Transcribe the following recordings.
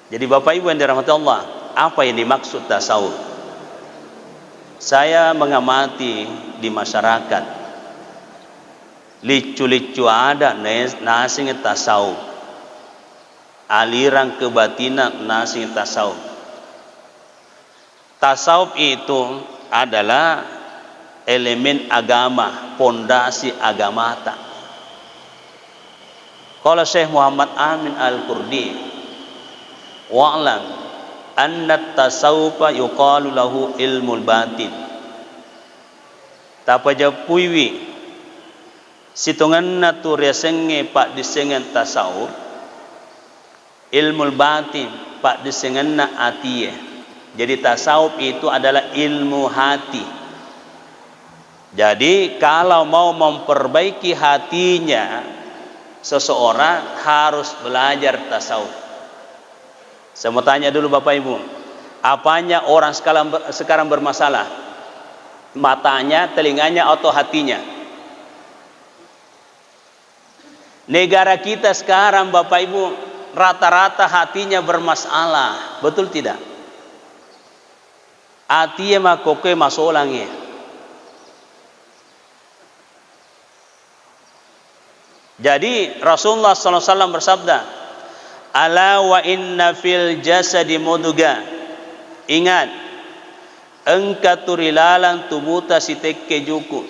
Jadi Bapak Ibu yang dirahmati Allah, apa yang dimaksud tasawuf? Saya mengamati di masyarakat, licu-licu ada nasing tasawuf, aliran kebatinan nasing tasawuf. Tasawuf itu adalah elemen agama, pondasi agama. Kalau Syekh Muhammad Amin Al-Qurdi, wa'lam anna tasawufa yuqalu lahu ilmul batin. Tapajapuiwi situngan natu resenge pak disengan tasawuf, ilmul batin pak disengan na atiye. Jadi tasawuf itu adalah ilmu hati. Jadi kalau mau memperbaiki hatinya, seseorang harus belajar tasawuf. Saya mau tanya dulu Bapak Ibu, apanya orang sekarang bermasalah? Matanya, telinganya, atau hatinya? Negara kita sekarang Bapak Ibu rata-rata hatinya bermasalah, betul tidak? Hatinya mah koke masolangnya. Jadi Rasulullah SAW bersabda, ala wa inna fil jasadi mudga. Ingat, engkaturilalang tumuta sitekke juku.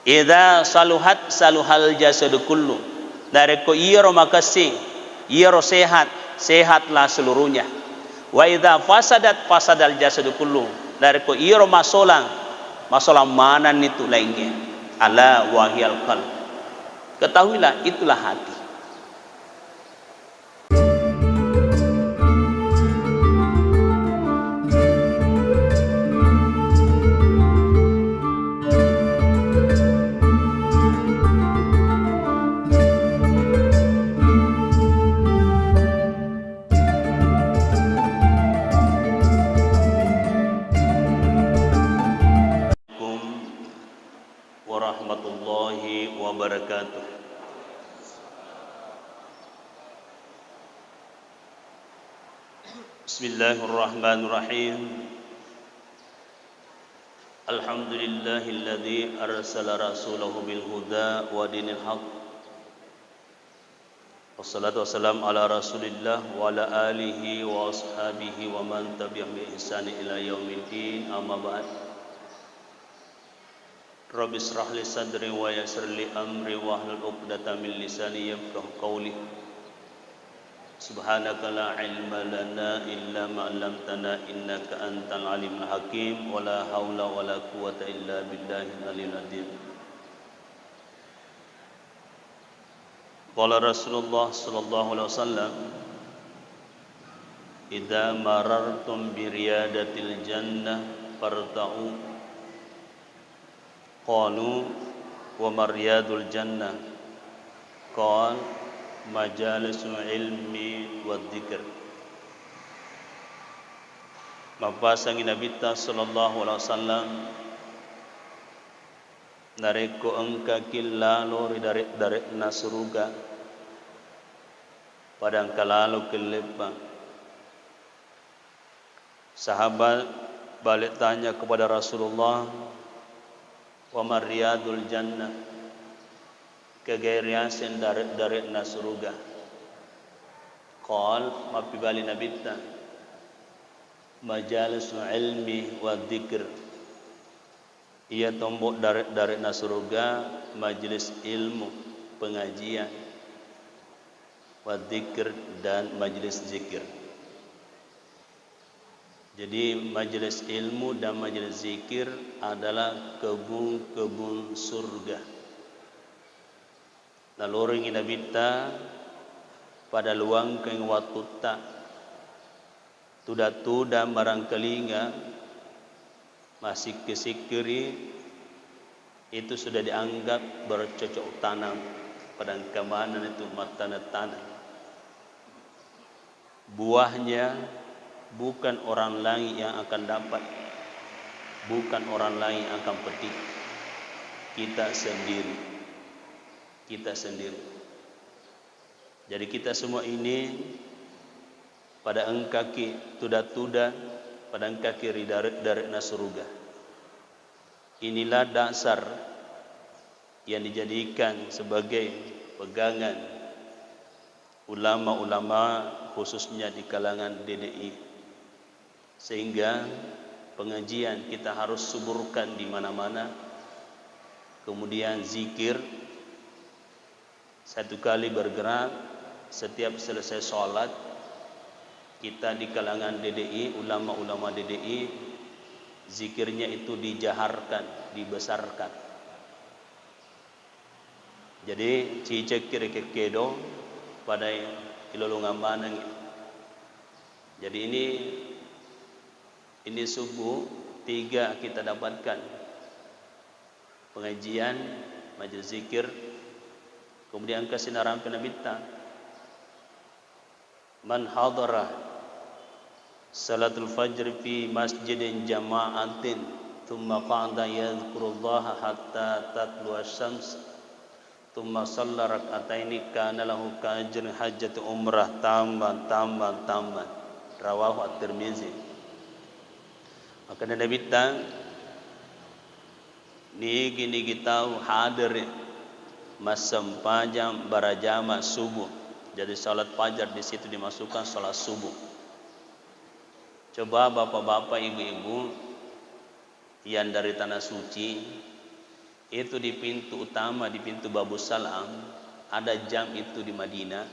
Idza saluhat saluhal jasadu kullu. Dari ko iro makasing, iro sehat, sehatlah seluruhnya. Wa idza fasadat fasadal jasadu kullu. Dari ko iro masolang, masolang mana itu lainnya. Ala wahiyal qalb. Ketahuilah itulah hati. Warahmatullahi wabarakatuh. Bismillahirrahmanirrahim. Alhamdulillahilladzi arsala rasulahu bil huda wa dinil haq. Wassalatu wassalamu ala Rasulillah wa ala alihi wa ashabihi wa man tabi'ahum bi ihsani ila yaumiddin. Amma ba'd. Rabbi israh li sadri wa yassir li amri wa hlul 'uqdatam min lisani yafqahu qawli. Subhanaka la ilma lana illa ma 'allamtana innaka antal alimul hakim wa la haula wa la quwwata illa billahil aliyyil azim. Qala Rasulullah sallallahu alaihi wasallam, idza marartum bi riyadatil jannah farta'u. Qalu wa mariyadul jannah? Qal majalisul ilmi wa dzikr. Mapasangi Nabi sallallahu alaihi wasallam nareko engka kilalo dari nasuruga padang kalalo kelepa. Sahabat balik tanya kepada Rasulullah, wa mariyadul jannah? Kegeriasan dari nasuruga. Qal mapibali nabita majalisul ilmi wa dzikr. Ia tombok dari nasuruga majelis ilmu, pengajian, wa dzikr, dan majelis zikir. Jadi majelis ilmu dan majelis zikir adalah kebun-kebun surga. Naloring inabita pada luang keng watuta tuda marang kelinga masih kesikiri itu sudah dianggap bercocok tanam pada kemanan itu matana tanam. Buahnya bukan orang lain yang akan dapat, bukan orang lain yang akan petik, kita sendiri. Kita sendiri. Jadi kita semua ini pada engkaki tuda-tuda, pada engkaki dari surga. Inilah dasar yang dijadikan sebagai pegangan ulama-ulama khususnya di kalangan DDI, sehingga pengajian kita harus suburkan di mana-mana. Kemudian zikir satu kali bergerak setiap selesai sholat. Kita di kalangan DDI, ulama-ulama DDI, zikirnya itu dijaharkan, dibesarkan. Jadi cicek kiri kekedo pada ilolongan manang. Jadi ini subuh 3 kita dapatkan pengajian, majelis zikir, kemudian kesinaran penabita. Man hadara salatul fajr fi masjidin jama'atin thumma qa'ada yadhkurullaha hatta tatlu asy-syams thumma shalla rak'ataini kana lahu ka'ajri hajjati umrah tamman rawahu at-Tirmizi. Maka Nabi ta ni gini kita hadir masam pajam barajama subuh. Jadi salat fajar di situ dimasukkan salat subuh. Coba bapak-bapak, ibu-ibu yang dari tanah suci itu di pintu utama, di pintu Babus Salam, ada jam itu di Madinah.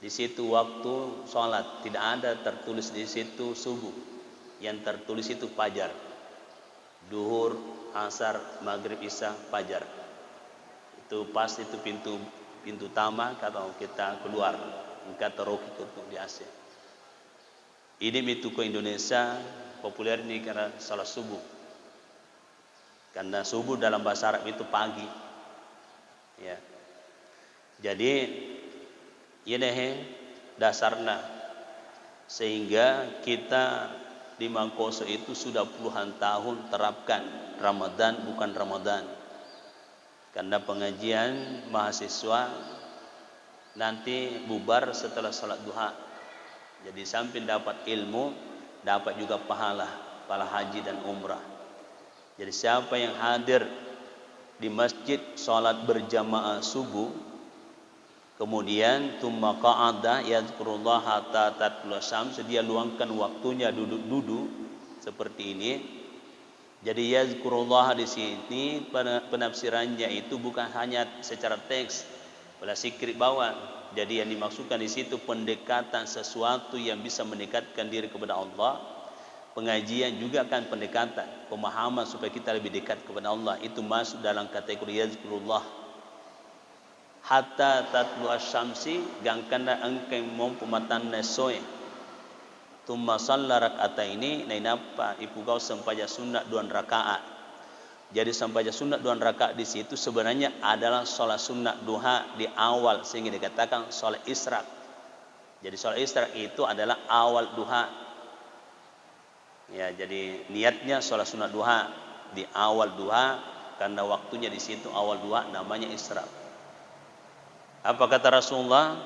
Di situ waktu salat, tidak ada tertulis di situ subuh. Yang tertulis itu fajar. Duhur, asar, maghrib, isya, fajar. Itu pas itu pintu utama kalau kita keluar kata roki di Asia. Ini itu ke Indonesia populer ini karena salat subuh. Karena subuh dalam bahasa Arab itu pagi. Ya. Jadi ini dasarnya sehingga kita di Mangkoso itu sudah puluhan tahun terapkan Ramadan bukan Ramadan. Karena pengajian mahasiswa nanti bubar setelah salat duha. Jadi sampai dapat ilmu, dapat juga pahala haji dan umrah. Jadi siapa yang hadir di masjid salat berjamaah subuh, kemudian tsumma qa'ada yadhkurullah hatta tatlu asy-syams, dia luangkan waktunya duduk-duduk seperti ini. Jadi yazkurullah di sini penafsirannya itu bukan hanya secara teks, wala sikri bawah. Jadi yang dimaksudkan di situ pendekatan sesuatu yang bisa mendekatkan diri kepada Allah. Pengajian juga kan pendekatan, pemahaman supaya kita lebih dekat kepada Allah. Itu masuk dalam kategori yazkurullah. Hatta tatlu asy-syamsi gangkana engkau mampu matan nesoe. Tumma shalla rak'ataini nainapa ipugau sampaja sunat 2 rakaat. Jadi sampaja sunat 2 rakaat di situ sebenarnya adalah salat sunat duha di awal sehingga dikatakan salat isyraq. Jadi salat isyraq itu adalah awal duha. Ya, jadi niatnya salat sunat duha di awal duha karena waktunya di situ awal duha namanya isyraq. Apa kata Rasulullah?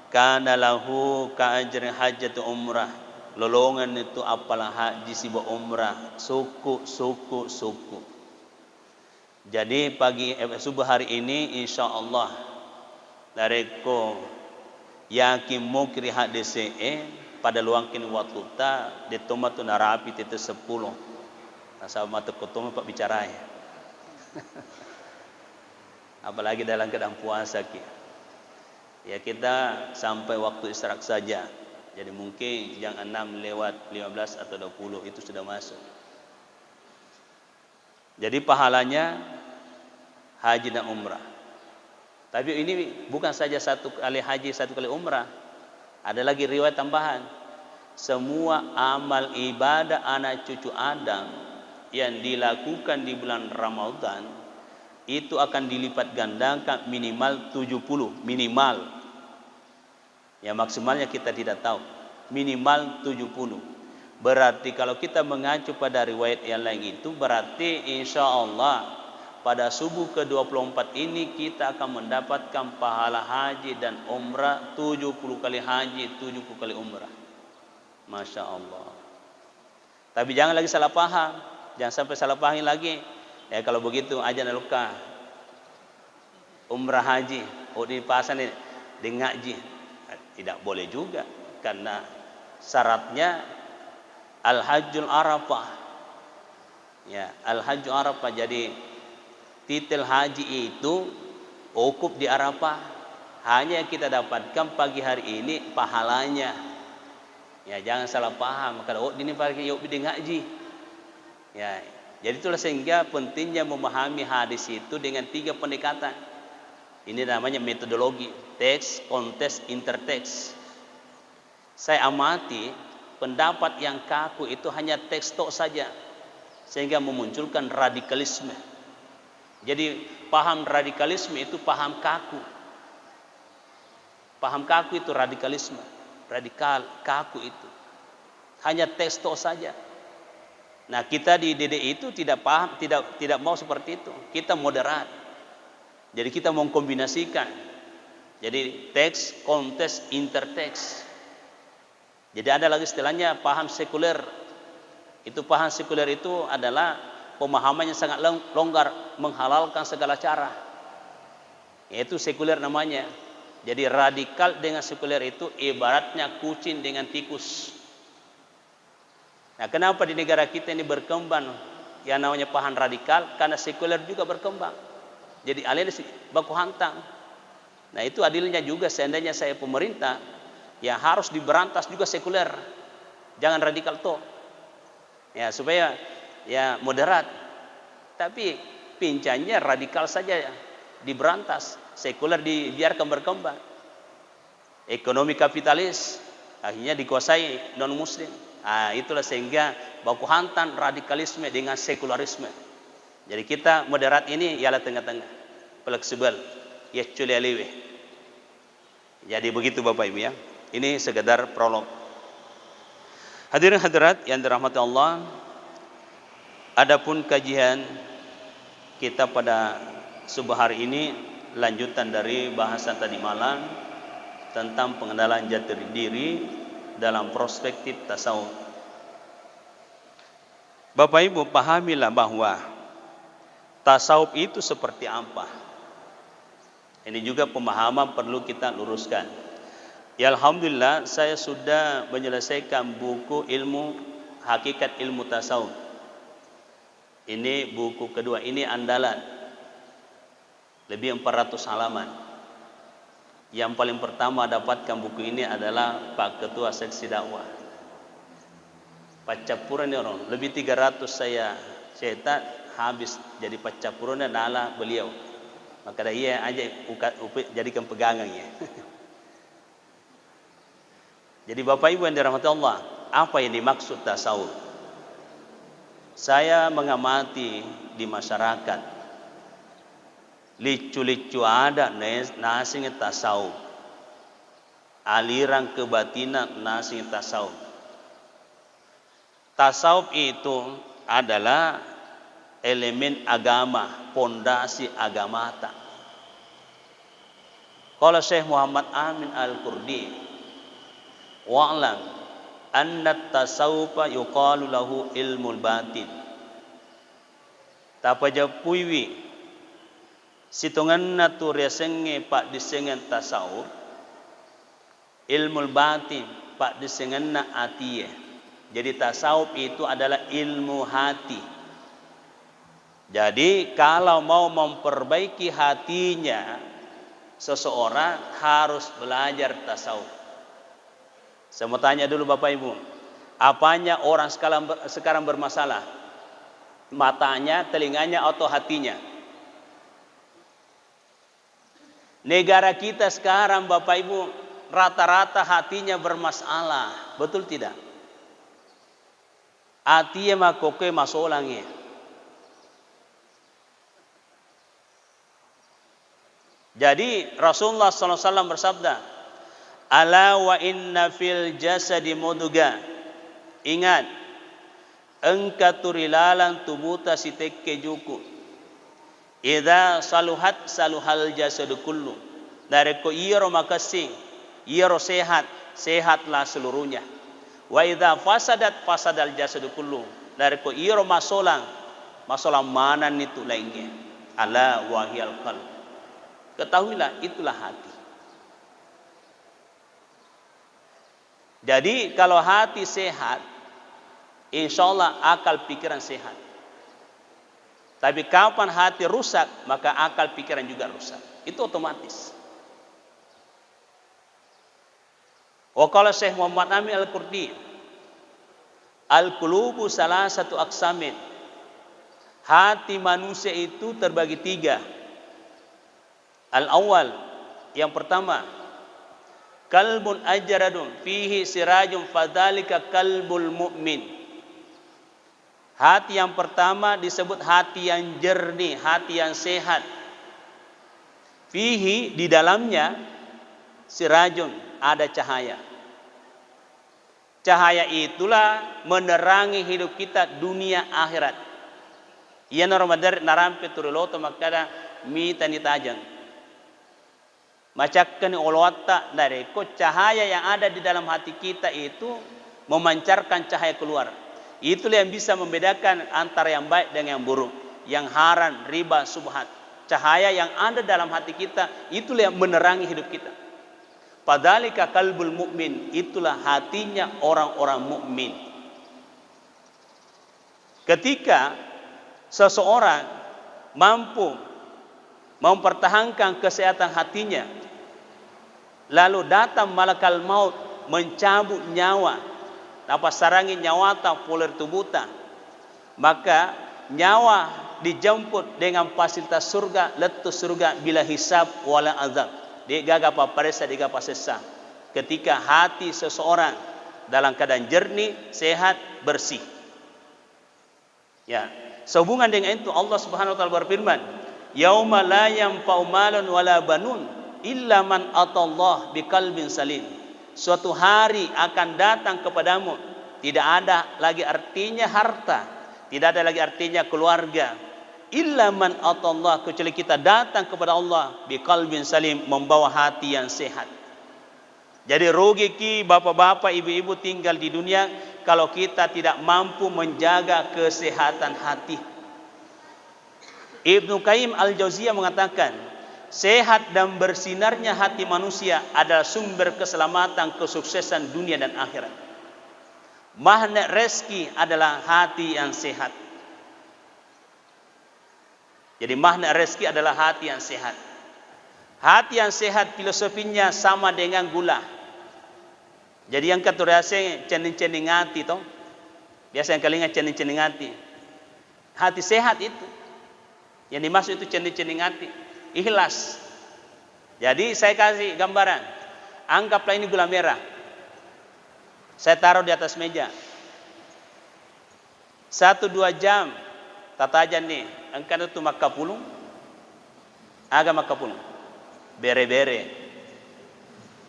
Kana lahu ka'ajri hajjati umrah. Lolongan itu apalah haji siba umrah, suku. Jadi pagi subuh hari ini insyaallah dareko yakin mukri HDCE pada luangkin waktu ta de tomatu narapi tete 10. Asa mata ketemu Pak bicara ya. Apalagi dalam keadaan puasa ki. Ya kita sampai waktu isyarat saja. Jadi mungkin jam 6 lewat 15 atau 20 itu sudah masuk. Jadi pahalanya haji dan umrah. Tapi ini bukan saja 1 kali haji, 1 kali umrah. Ada lagi riwayat tambahan. Semua amal ibadah anak cucu Adam yang dilakukan di bulan Ramadan itu akan dilipat gandakan minimal 70, minimal. Ya maksimalnya kita tidak tahu. Minimal 70. Berarti kalau kita mengacu pada riwayat yang lain itu berarti insyaallah pada subuh ke-24 ini kita akan mendapatkan pahala haji dan umrah 70 kali haji, 70 kali umrah. Masya Allah. Tapi jangan lagi salah paham. Jangan sampai salah paham lagi. Ya kalau begitu aja naluka umrah haji. Oh di pasar ini di ngaji. Tidak boleh juga. Karena syaratnya Al-Hajjul Arafah. Ya, Al-Hajjul Arafah. Jadi titel haji itu wukuf di Arafah. Hanya kita dapatkan pagi hari ini pahalanya. Ya, jangan salah paham. Kalau ini pagi yuk di ngaji. Ya, jadi itulah sehingga pentingnya memahami hadis itu dengan 3 pendekatan. Ini namanya metodologi, teks, konteks, interteks. Saya amati pendapat yang kaku itu hanya teks tok saja, sehingga memunculkan radikalisme. Jadi paham radikalisme itu paham kaku. Paham kaku itu radikalisme. Radikal, kaku itu. Hanya teks tok saja. Nah, kita di DDI itu tidak paham, tidak mau seperti itu. Kita moderat. Jadi kita mengkombinasikan. Jadi teks, konteks, interteks. Jadi ada lagi istilahnya paham sekuler. Itu paham sekuler itu adalah pemahamannya sangat longgar, menghalalkan segala cara. Itu sekuler namanya. Jadi radikal dengan sekuler itu ibaratnya kucing dengan tikus. Nah, kenapa di negara kita ini berkembang yang namanya paham radikal? Karena sekuler juga berkembang. Jadi alih baku hantam. Nah, itu adilnya juga seandainya saya pemerintah, ya harus diberantas juga sekuler. Jangan radikal toh. Ya, supaya ya moderat. Tapi pincanya radikal saja diberantas. Sekuler dibiarkan berkembang. Ekonomi kapitalis akhirnya dikuasai non muslim. Nah, itulah sehingga baku hantam radikalisme dengan sekularisme. Jadi kita moderat ini ialah tengah-tengah, fleksibel, ya culialiwe. Jadi begitu Bapak Ibu ya. Ini sekedar prolog. Hadirin hadirat yang dirahmati Allah, adapun kajian kita pada subuh hari ini lanjutan dari bahasan tadi malam tentang pengenalan jati diri dalam perspektif tasawuf. Bapak Ibu pahamilah bahwa tasawuf itu seperti apa. Ini juga pemahaman perlu kita luruskan. Ya alhamdulillah saya sudah menyelesaikan buku ilmu hakikat ilmu tasawuf. Ini buku kedua, ini andalan. Lebih 400 halaman. Yang paling pertama dapatkan buku ini adalah Pak Ketua Seksi Dakwah. Pacapuran ya orang, lebih 300 saya cetak habis jadi pacapuran adalah beliau. Maka dia aja jadikan pegangannya. Jadi Bapak Ibu yang dirahmati Allah, apa yang dimaksud tasawuf? Saya mengamati di masyarakat licu-licu ada nasing tasawuf, aliran kebatinan nasing tasawuf. Tasawuf itu adalah elemen agama, pondasi agama. Qala Syekh Muhammad Amin Al-Qurdi, wa'lam anna tasawufa yuqalu lahu ilmul batin. Tapajapuiwi situngan natu resenge pak disengan tasawuf, ilmul batin pak disengan na atiye. Jadi tasawuf itu adalah ilmu hati. Jadi kalau mau memperbaiki hatinya, seseorang harus belajar tasawuf. Saya mau tanya dulu Bapak Ibu, apanya orang sekarang bermasalah? Matanya, telinganya, atau hatinya? Negara kita sekarang Bapak Ibu rata-rata hatinya bermasalah, betul tidak? Hatinya makoke masolangnya. Jadi Rasulullah SAW bersabda, ala wa inna fil jasadi mudga. Ingat, engkaturilalang tubuta sitekke juku. Idza saluhat saluhal jasadu kullu. Dari ko iro makasing, iro sehat, sehatlah seluruhnya. Wa idza fasadat fasadal jasadu kullu. Dari ko iro masolang mana itu lainnya. Ala wahiyal qalb. Ketahuilah itulah hati. Jadi kalau hati sehat, insyaallah akal pikiran sehat. Tapi kapan hati rusak, maka akal pikiran juga rusak. Itu otomatis. Waqala Syekh Muhammad Amin Al-Qurdi, al-qulubu salasatu aqsamin. Hati manusia itu terbagi 3. Al-awwal, yang pertama, kalbun ajradun fihi sirajun fadzalika kalbul mu'min. Hati yang pertama disebut hati yang jernih, hati yang sehat. Fihi, di dalamnya, sirajun, ada cahaya. Cahaya itulah menerangi hidup kita dunia akhirat. Ia normadar narampe turuloto makada mita nitajang. Macakkan olwata dari ko cahaya yang ada di dalam hati kita itu memancarkan cahaya keluar. Itulah yang bisa membedakan antara yang baik dengan yang buruk, yang haram, riba, subhat. Cahaya yang ada dalam hati kita itulah yang menerangi hidup kita. Fadzalika qalbul mu'min, itulah hatinya orang-orang mukmin. Ketika seseorang mampu mempertahankan kesehatan hatinya, lalu datang malakal maut mencabut nyawa, napa sarangi nyawa ta poler tubuta, maka nyawa dijemput dengan fasilitas surga, letus surga bila hisab wala azab. Dia gaga paparesa, dia gaga pasesa. Ketika hati seseorang dalam keadaan jernih, sehat, bersih. Ya, sehubungan dengan itu Allah Subhanahu wa taala berfirman, "Yauma la yanfa'u malun wala banun illa man atallah biqalbin salim." Suatu hari akan datang kepadamu, tidak ada lagi artinya harta, tidak ada lagi artinya keluarga. Illa man atallah, kecuali kita datang kepada Allah biqalbin salim, membawa hati yang sehat. Jadi rugi ki bapak-bapak, ibu-ibu tinggal di dunia kalau kita tidak mampu menjaga kesehatan hati. Ibnu Qayyim Al-Jauziyah mengatakan, sehat dan bersinarnya hati manusia adalah sumber keselamatan, kesuksesan dunia dan akhirat. Magnet rezeki adalah hati yang sehat. Jadi magnet rezeki adalah hati yang sehat. Hati yang sehat filosofinya sama dengan gula. Jadi yang kata rasa cening-cening hati toh. Biasa yang kalian cening-cening hati. Hati sehat itu. Yang dimaksud itu cening-cening hati. Ikhlas. Jadi saya kasih gambaran. Anggaplah ini gula merah. Saya taruh di atas meja. 1-2 jam. Tata aja nih. Engkau itu maka pulung. Agak maka pulung. Bere-bere.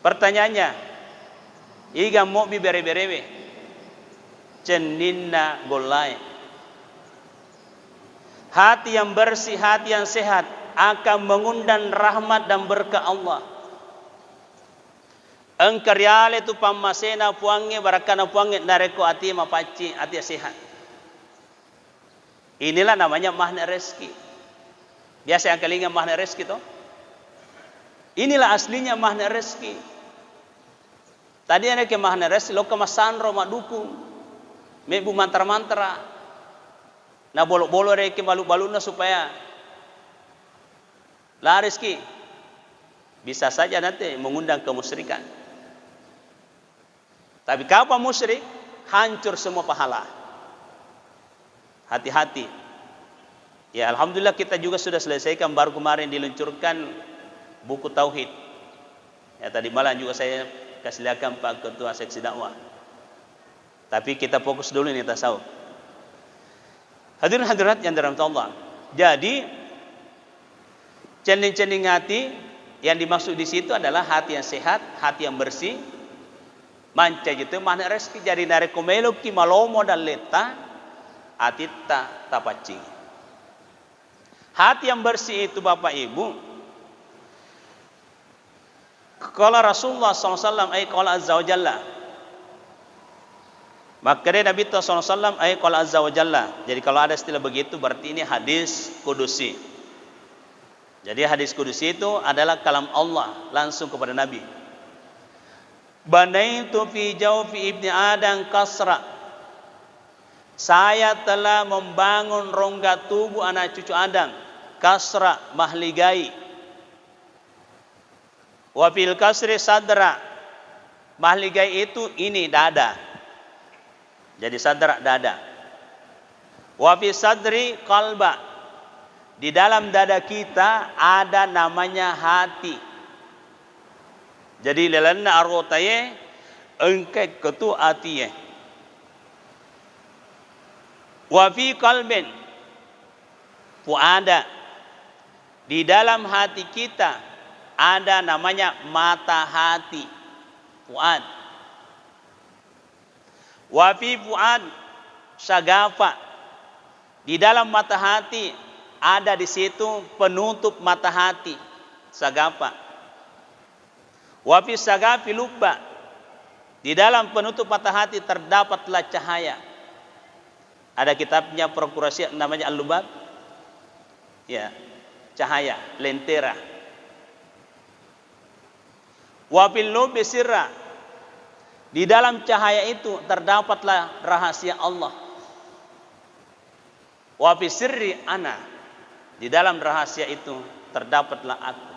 Pertanyaannya. Iga mau bi bere-bere. Ceninna golai. Hati yang bersih, hati yang sehat akan mengundang rahmat dan berkah Allah. Engkariale tu pamasena puange barakana puange nareko ati mapaci ati sehat. Inilah namanya magnet rezeki. Biasa yang kalian magnet rezeki toh. Inilah aslinya magnet rezeki. Tadi ada ke magnet rezeki loka masandro madukung. Mebu mantra-mantra. Na bolok-bolok reke balu-baluna supaya lah rezeki. Bisa saja nanti mengundang kemusyrikan. Tapi kapan musyrik, hancur semua pahala. Hati-hati. Ya alhamdulillah kita juga sudah selesaikan, baru kemarin diluncurkan buku tauhid. Ya tadi malam juga saya kasih lihatkan Pak Ketua Seksi Dakwah. Tapi kita fokus dulu nih tasawuf. Hadirin hadirat yang dirahmati Allah. Jadi cening-cening hati yang dimaksud di situ adalah hati yang sehat, hati yang bersih. Manca gitu mana rezeki jadi dari komelo ki malomo dan leta atita tapaci. Hati yang bersih itu Bapak Ibu. Kalau Rasulullah SAW qala azza wa jalla Maka dari Nabi SAW qala azza wa jalla. Jadi kalau ada istilah begitu berarti ini hadis kudusi. Jadi hadis kudusi itu adalah kalam Allah langsung kepada Nabi. Banaitu fi jawfi ibni Adam kasra. Saya telah membangun rongga tubuh anak cucu Adam. Kasra, mahligai. Wa fil kasri sadra. Mahligai itu ini dada. Jadi sadra dada. Wa fi sadri qalba. Di dalam dada kita ada namanya hati. Jadi lelanna argotaye engke ketu atiye. Wa fi qalbin fuada. Di dalam hati kita ada namanya mata hati. Fuad. Wa fi fuad sagafa. Di dalam mata hati ada di situ penutup mata hati, sagafa. Wa fi sagafi lubba. Di dalam penutup mata hati terdapatlah cahaya. Ada kitabnya prokurasi namanya Al-Lubab. Ya, cahaya, lentera. Wa fil lubbi sirra. Di dalam cahaya itu terdapatlah rahasia Allah. Wa fi sirri ana. Di dalam rahasia itu terdapatlah aku.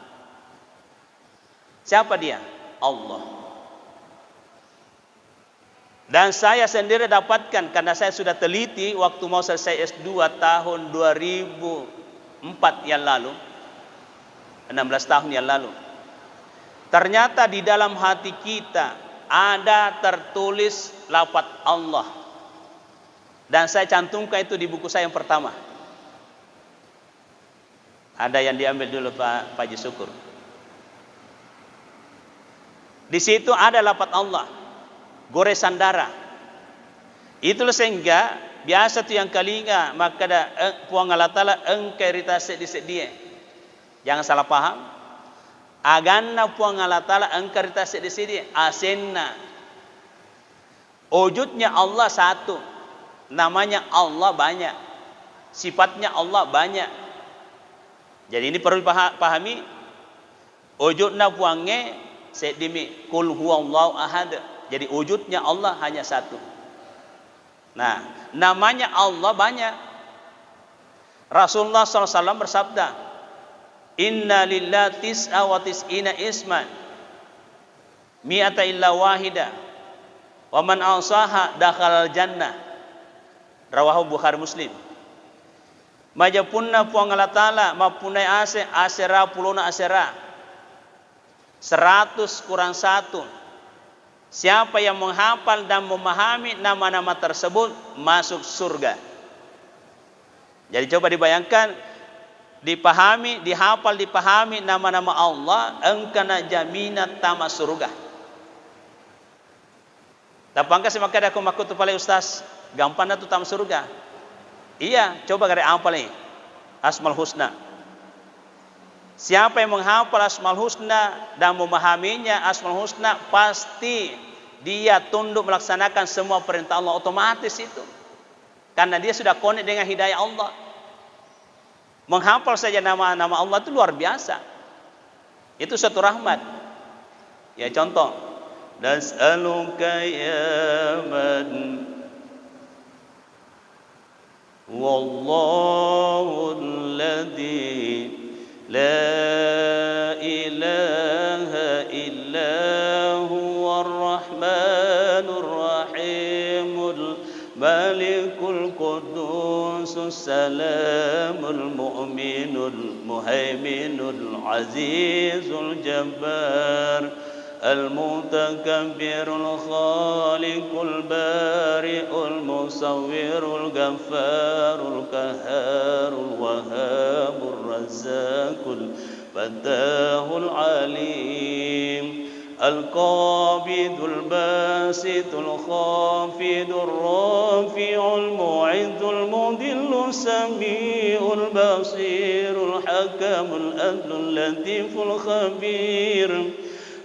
Siapa dia? Allah. Dan saya sendiri dapatkan karena saya sudah teliti waktu mau selesai S2 tahun 2004 yang lalu. 16 tahun yang lalu. Ternyata di dalam hati kita ada tertulis lafaz Allah. Dan saya cantumkan itu di buku saya yang pertama. Ada yang diambil dulu Pak Haji Syukur. Di situ ada lafaz Allah, goresan darah. Itulah sehingga biasa tu yang kalinga maka ada puang Allah Taala engkai ritase di dia. Jangan salah paham. Aganna puang Allah Taala engkai ritase di dia. Asenna. Wujudnya Allah satu. Namanya Allah banyak. Sifatnya Allah banyak. Jadi ini perlu dipahami. Wujudna puangnya sedimi kul huwallahu ahad. Jadi wujudnya Allah hanya satu. Nah, namanya Allah banyak. Rasulullah SAW bersabda, Inna lillahi tis'a wa tis'ina isman mi'ata illa wahida wa man ansaha dakhalal jannah. Rawahu Bukhari Muslim. Majapunna puang Allah Ta'ala mapunai asera puluna asera 100 kurang 1. Siapa yang menghafal dan memahami nama-nama tersebut masuk surga. Jadi coba dibayangkan, dipahami, dihafal, dipahami nama-nama Allah, engkana jaminat tama surga. Tapangka semakada aku makut tu pale ustaz, gampang na tu tama surga. Iya, coba kare hafal ni Asmaul Husna. Siapa yang menghafal Asmaul Husna dan memahaminya Asmaul Husna, pasti dia tunduk melaksanakan semua perintah Allah otomatis itu. Karena dia sudah connect dengan hidayah Allah. Menghafal saja nama-nama Allah itu luar biasa. Itu satu rahmat. Ya contoh, nas'aluka ya man wallahu alladhi la ilaha illa huwa ar-rahmanur rahimul malikul qudusus salamul mu'minul muhaiminul azizul jabbar المتكبر الخالق البارئ المصور الغفار القهار الوهاب الرزاق الفتاح العليم القابض الباسط الخافض الرافع المعز المذل السميع البصير الحكم العدل اللطيف الخبير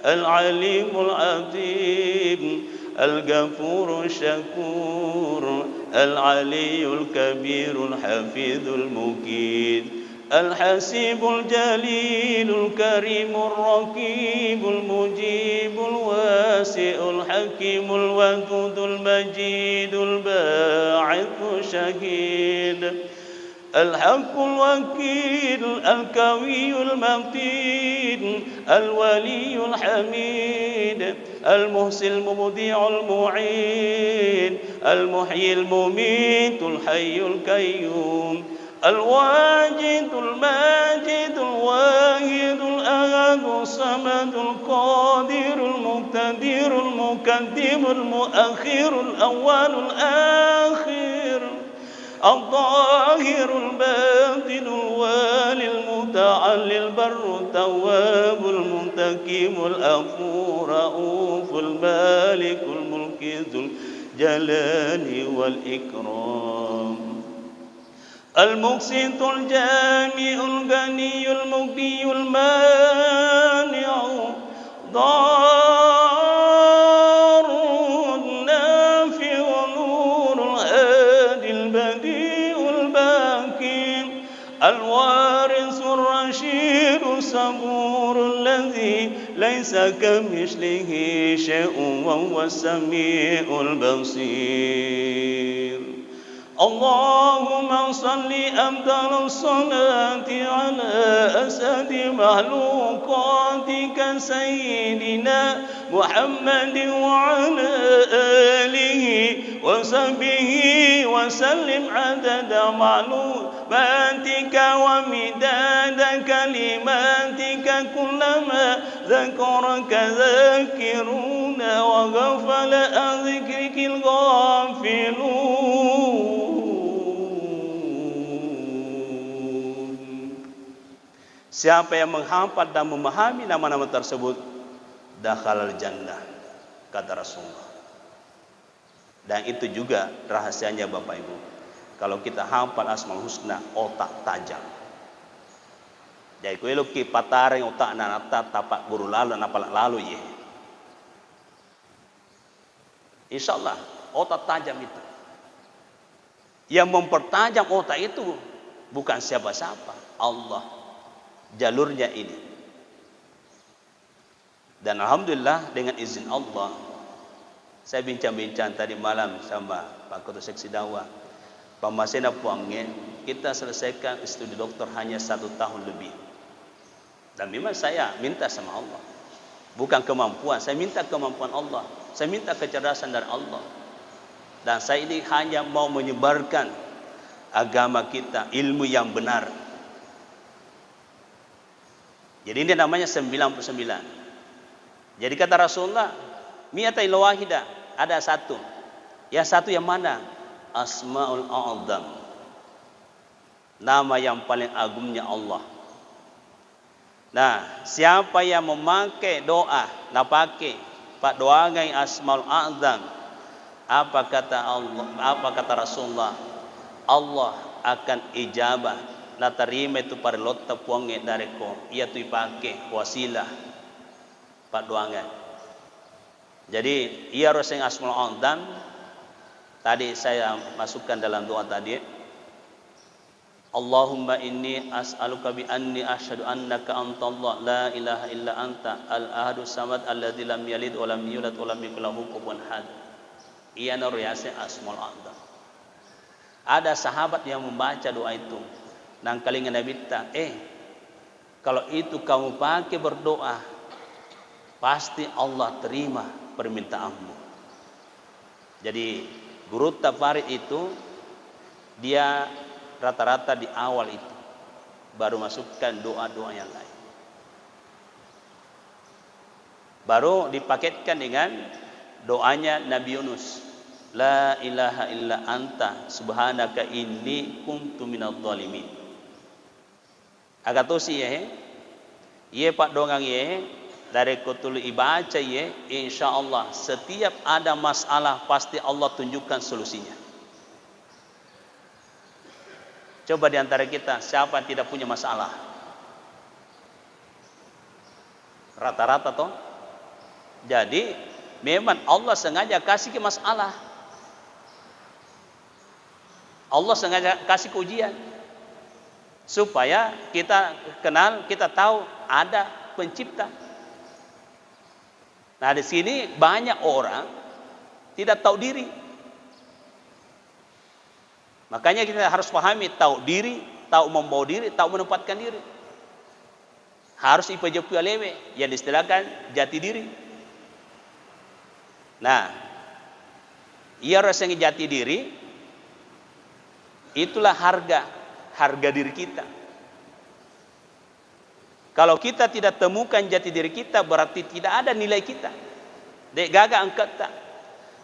العليم العظيم الغفور الشكور العلي الكبير الحفيظ المجيد الحسيب الجليل الكريم الرقيب المجيب الواسع الحكيم الودود المجيد الباعث الشهيد الحق الوكيل القوي المتين الولي الحميد المحسن المبدع المعين المحيي المميت الحي القيوم الواجد الماجد الواحد الأحد الصمد القادر المقتدر المقدم المؤخر الأول الآخر الظاهر الباطن الوالي المتعالي البر التواب المنتقم العفو الرؤوف المالك الملك ذو الجلال والإكرام المقسط الجامع الغني المغني المانع ضار النافع نور الهادي البديع الباقي الوارث الرشيد الصبور الذي ليس كمثله شيء وهو السميع البصير اللهم صل أفضل الصلاة على أسد مخلوقاتك سيدنا محمد وعلى آله وصحبه وسلم عدد معلوماتك ومداد كلماتك كلما ذكرك ذاكرون وغفل عن ذكرك الغافلون. Siapa yang menghafal dan memahami nama-nama tersebut, dakhalal jannah, kata Rasulullah. Dan itu juga rahasianya Bapak Ibu. Kalau kita hafal Asmaul Husna, otak tajam. Jadi kalau kita patareng otak nanata tapak guru lalu napalak lalu ye. Insyaallah otak tajam itu. Yang mempertajam otak itu bukan siapa-siapa, Allah. Jalurnya ini. Dan alhamdulillah dengan izin Allah, saya bincang-bincang tadi malam sama Pak Ketua Seksi Dakwah, Pak Masena Puangnya, kita selesaikan studi doktor hanya 1 tahun lebih. Dan memang saya minta sama Allah, bukan kemampuan, saya minta kemampuan Allah, saya minta kecerdasan dari Allah. Dan saya ini hanya mau menyebarkan agama kita, ilmu yang benar. Jadi ini namanya 99. Jadi kata Rasulullah, mi'atain wahidah, ada satu. Yang satu yang mana? Asmaul A'zam. Nama yang paling agungnya Allah. Nah, siapa yang memakai doa, pakai Pak doa ngai Asmaul A'zam, apa kata Allah, apa kata Rasulullah? Allah akan ijabah. La terima itu pada lotta puange dari ko, ia tu pakai wasilah Pak doangan. Jadi ia roseng Asmaul A'zam. Tadi saya masukkan dalam doa tadi. Allahumma inni as'aluka bi anni asyhadu annaka antallah la ilaha illa anta al-ahadus samad alladzi lam yalid wa lam yulad wa lam yakul lahu kufuwan ahad. Ia nuriase Asmaul A'zam. Ada sahabat yang membaca doa itu. Nang kalingan Nabi ta, kalau itu kamu pakai berdoa, pasti Allah terima permintaanmu. Jadi guru Tafarid itu dia rata-rata di awal itu baru masukkan doa-doa yang lain. Baru dipaketkan dengan doanya Nabi Yunus. La ilaha illa anta subhanaka inni kuntu minadh dhalimin. Agak tu sih ye Pak dongang ye dari kutul ibaca ye, insyaallah setiap ada masalah pasti Allah tunjukkan solusinya. Coba di antara kita siapa yang tidak punya masalah? Rata-rata toh. Jadi memang Allah sengaja kasih ke masalah. Allah sengaja kasih ke ujian. Supaya kita kenal, kita tahu ada pencipta. Nah, di sini banyak orang tidak tahu diri. Makanya kita harus pahami, tahu diri, tahu membawa diri, tahu menempatkan diri. Harus ipajopi alewe yang diistilahkan jati diri. Nah, ia rasa jati diri, itulah harga diri kita. Kalau kita tidak temukan jati diri kita, berarti tidak ada nilai kita. Dek gaga angkat tak.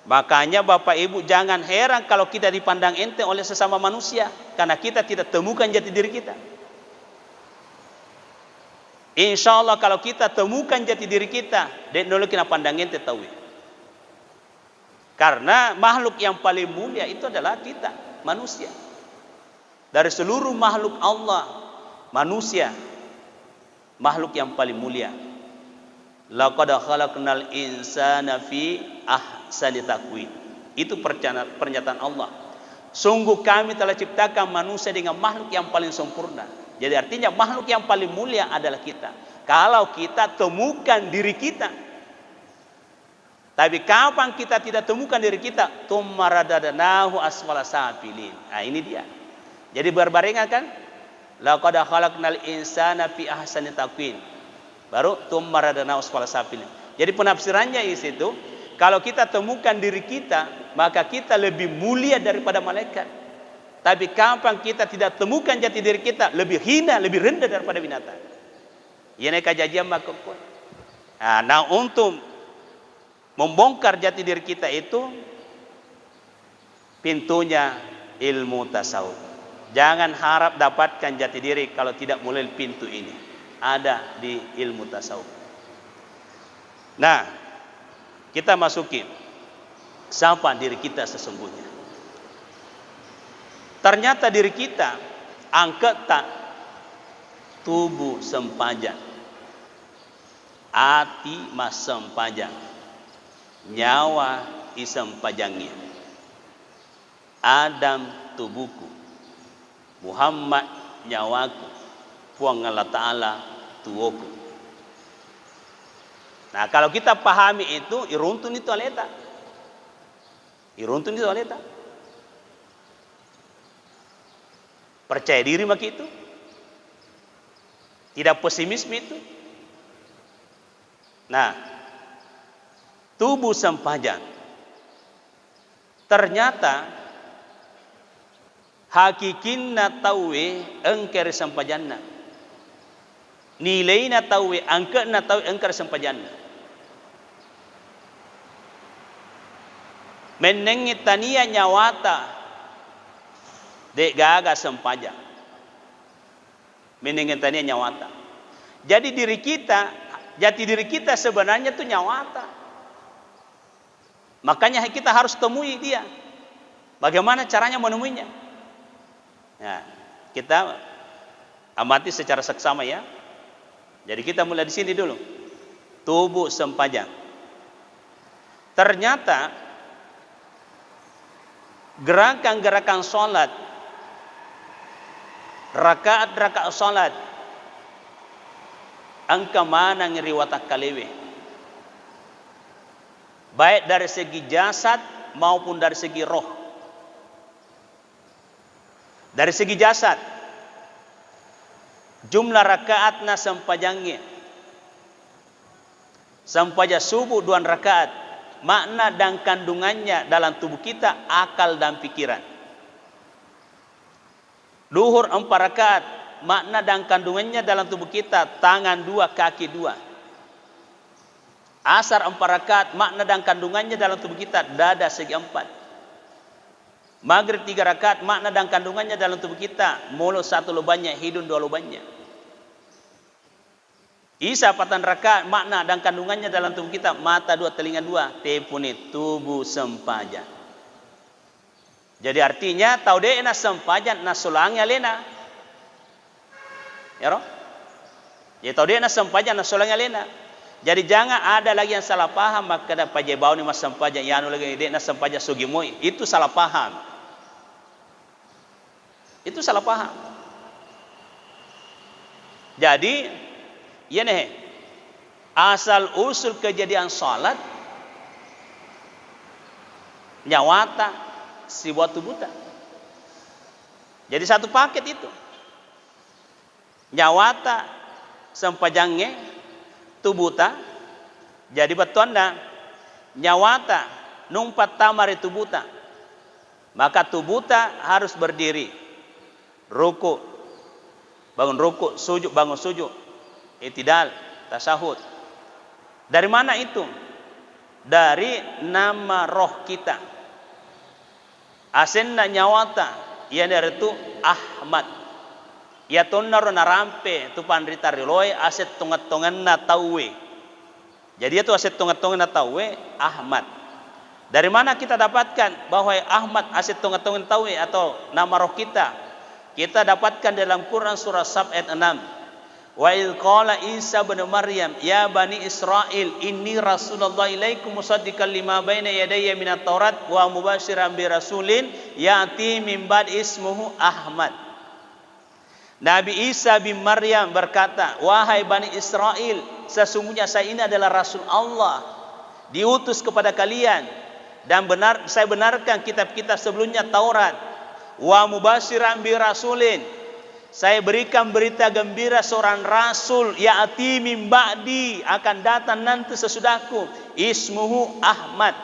Makanya Bapak Ibu jangan heran kalau kita dipandang enteng oleh sesama manusia, karena kita tidak temukan jati diri kita. Insya Allah kalau kita temukan jati diri kita, dek dulu kita pandang enteng tahu. Karena makhluk yang paling mulia itu adalah kita, manusia. Dari seluruh makhluk Allah, manusia makhluk yang paling mulia. Laqad khalaqnal insana fi ahsani taqwim. Itu pernyataan Allah. Sungguh kami telah ciptakan manusia dengan makhluk yang paling sempurna. Jadi artinya makhluk yang paling mulia adalah kita. Kalau kita temukan diri kita. Tapi kapan kita tidak temukan diri kita? Tummaradadnahu asfala safilin. Nah, ini dia. Jadi berbarengan kan? Laqad khalaqnal insana fi ahsani taqwim. Baru tummaradadnahu asfala safilin. Jadi penafsirannya di situ, kalau kita temukan diri kita, maka kita lebih mulia daripada malaikat. Tapi kapan kita tidak temukan jati diri kita, lebih hina, lebih rendah daripada binatang. Ini kajian makhluk. Nah, untuk membongkar jati diri kita itu pintunya ilmu tasawuf. Jangan harap dapatkan jati diri kalau tidak mulai pintu ini. Ada di ilmu tasawuf. Nah, kita masukin siapa diri kita sesungguhnya. Ternyata diri kita angkat tak tubuh sempajang, hati mas sempajang, nyawa isem pajangnya. Adam tubuhku, Muhammad nyawaku, puang Allah Ta'ala tuoku. Nah, kalau kita pahami itu, iruntun itu aleta. Iruntun itu aleta. Percaya diri mak itu. Tidak pesimisme itu. Nah, tubuh sempajang. Ternyata hakikinna tawe engker sempajanna. Nilaina tawe angkatna tawe engker sempajanna. Menengit tania nyawata dek gaga sempajang. Menengit tania nyawata. Jadi diri kita, jati diri kita sebenarnya itu nyawata. Makanya kita harus temui dia. Bagaimana caranya menemuinya? Nah, kita amati secara seksama ya. Jadi kita mulai di sini dulu. Tubuh sempajang. Ternyata gerakan-gerakan sholat, rakaat-rakaat sholat, angka mana ngeriwatak kalewe. Baik dari segi jasad maupun dari segi roh. Dari segi jasad, jumlah rakaatna sempajangnya. Sampaja subuh 2 rakaat. Makna dan kandungannya dalam tubuh kita, akal dan pikiran. Duhur 4 rakaat. Makna dan kandungannya dalam tubuh kita, tangan 2, kaki 2. Asar 4 rakaat. Makna dan kandungannya dalam tubuh kita, dada segi 4. Maghrib 3 rakaat. Makna dan kandungannya dalam tubuh kita, mulut 1 lubangnya, hidung 2 lubangnya. Isya 4 rakaat. Makna dan kandungannya dalam tubuh kita, mata 2, telinga 2. Tepuni tubuh sempajang. Jadi artinya tau deh na sempajang na sulangnya lena. Ya roh? Ya tau deh na sempajang na sulangnya lena. Jadi jangan ada lagi yang salah paham maka ada pajebau ni mas sampaja yanu lagi dek na sampaja sugimoy. Itu salah paham. Itu salah paham. Jadi ya nih asal usul kejadian salat nyawata si watu buta. Jadi satu paket itu. Nyawata sampajangnya tubuta. Jadi betunda nyawata numpat tamari tubuta. Maka tubuta harus berdiri. Ruku. Bangun ruku, sujud, bangun sujud. I'tidal, tasahud. Dari mana itu? Dari nama roh kita. Asenna nyawata, ia dari itu Ahmad. Ia tonar na rampe tu pandrita riloy aset tongat-tongan na tauwe. Jadi itu aset tongat-tongan na tauwe Ahmad. Dari mana kita dapatkan bahwa Ahmad aset tongat-tongan tauwe atau nama roh kita? Kita dapatkan dalam Quran surah Sab ayat 6. Wa idh qala Isa bin Maryam ya bani Israil inni rasulullah ilaikum musaddiqan lima baina yadayya minat Taurat wa mubasyiran bi rasulin ya'ti min ba'd ismuhu Ahmad. Nabi Isa bin Maryam berkata, wahai bani Israel, sesungguhnya saya ini adalah rasul Allah, diutus kepada kalian dan saya benarkan kitab-kitab sebelumnya Taurat. Wa mubasyiran bi rasulin, saya berikan berita gembira seorang rasul ya'ti min ba'di, akan datang nanti sesudahku, ismuhu Ahmad.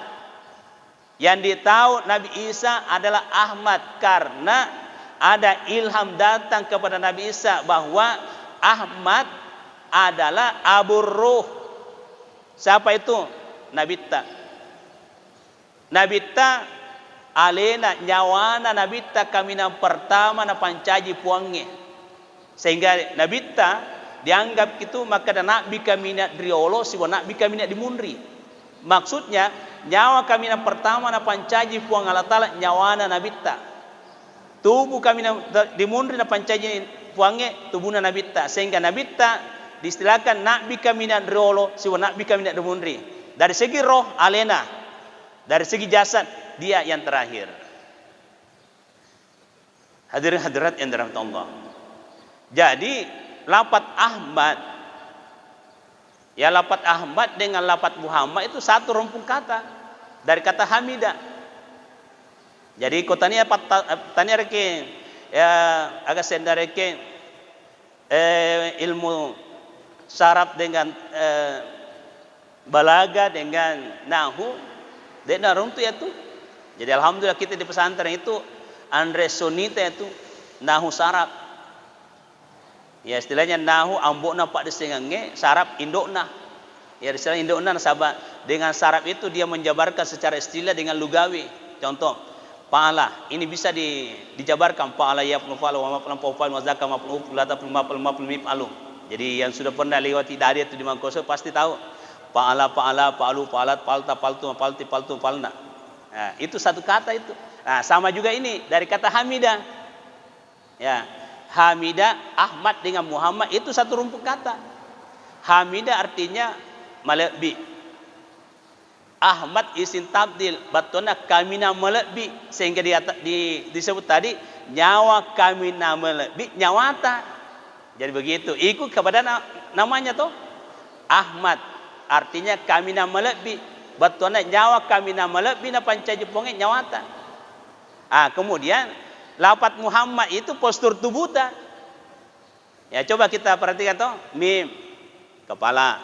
Yang ditahu Nabi Isa adalah Ahmad karena ada ilham datang kepada Nabi Isa bahwa Ahmad adalah Abu Ruh. Siapa itu? Nabita. Nabita alena nyawana Nabita kamina pertama na pancaji puangnya. Sehingga Nabita dianggap itu maka da nabi kamina driolo siwa nabi kamina dimunri. Maksudnya nyawa kamina pertama na pancaji puang Allah Ta'ala nyawana Nabita. Tubuh kami dimundri na pancaji puange tubuhna Nabita, sehingga Nabita diistilahkan nabi kami na rolo siwa nabi kami na dimundri. Dari segi roh alena, dari segi jasad dia yang terakhir. Hadirin hadirat yang dirahmati Allah. Jadi lafaz Ahmad, ya lafaz Ahmad dengan lafaz Muhammad itu satu rumpun kata dari kata Hamidah. Jadi kotanya tanya reke ya agak senda reke ilmu syarab dengan balaga dengan nahu dan naruntu ya tuh. Jadi alhamdulillah kita di pesantren itu Andre Sonita itu nahu syarab. Ya istilahnya nahu ambokna pak desengange syarab indokna. Ya istilah indokna sahabat dengan syarab itu dia menjabarkan secara istilah dengan lugawi. Contoh Pa'ala, ini bisa dijabarkan Pa'ala ya penufal wa ma'pul ma'pul wa zakka ma'pul ulata ma'pul ma'pul. Jadi yang sudah pernah lewati dari itu di Mangkoso pasti tahu Pa'ala pa'alu pa'alat pa'alta pa'altu pa'alti pa'altu pa'alna. Nah, itu satu kata itu. Nah, sama juga ini dari kata Hamidah. Ya, Hamidah Ahmad dengan Muhammad itu satu rumpun kata. Hamidah artinya malebi. Ahmad isim tabdil batona kamina melebi, sehingga disebut tadi nyawa kamina melebi nyawata. Jadi begitu ikut kepada namanya tuh Ahmad artinya kamina melebi batona nyawa kamina melebi na pancaji ponge nyawata. Kemudian lafaz Muhammad itu postur tubuta. Ya coba kita perhatikan tuh mim kepala,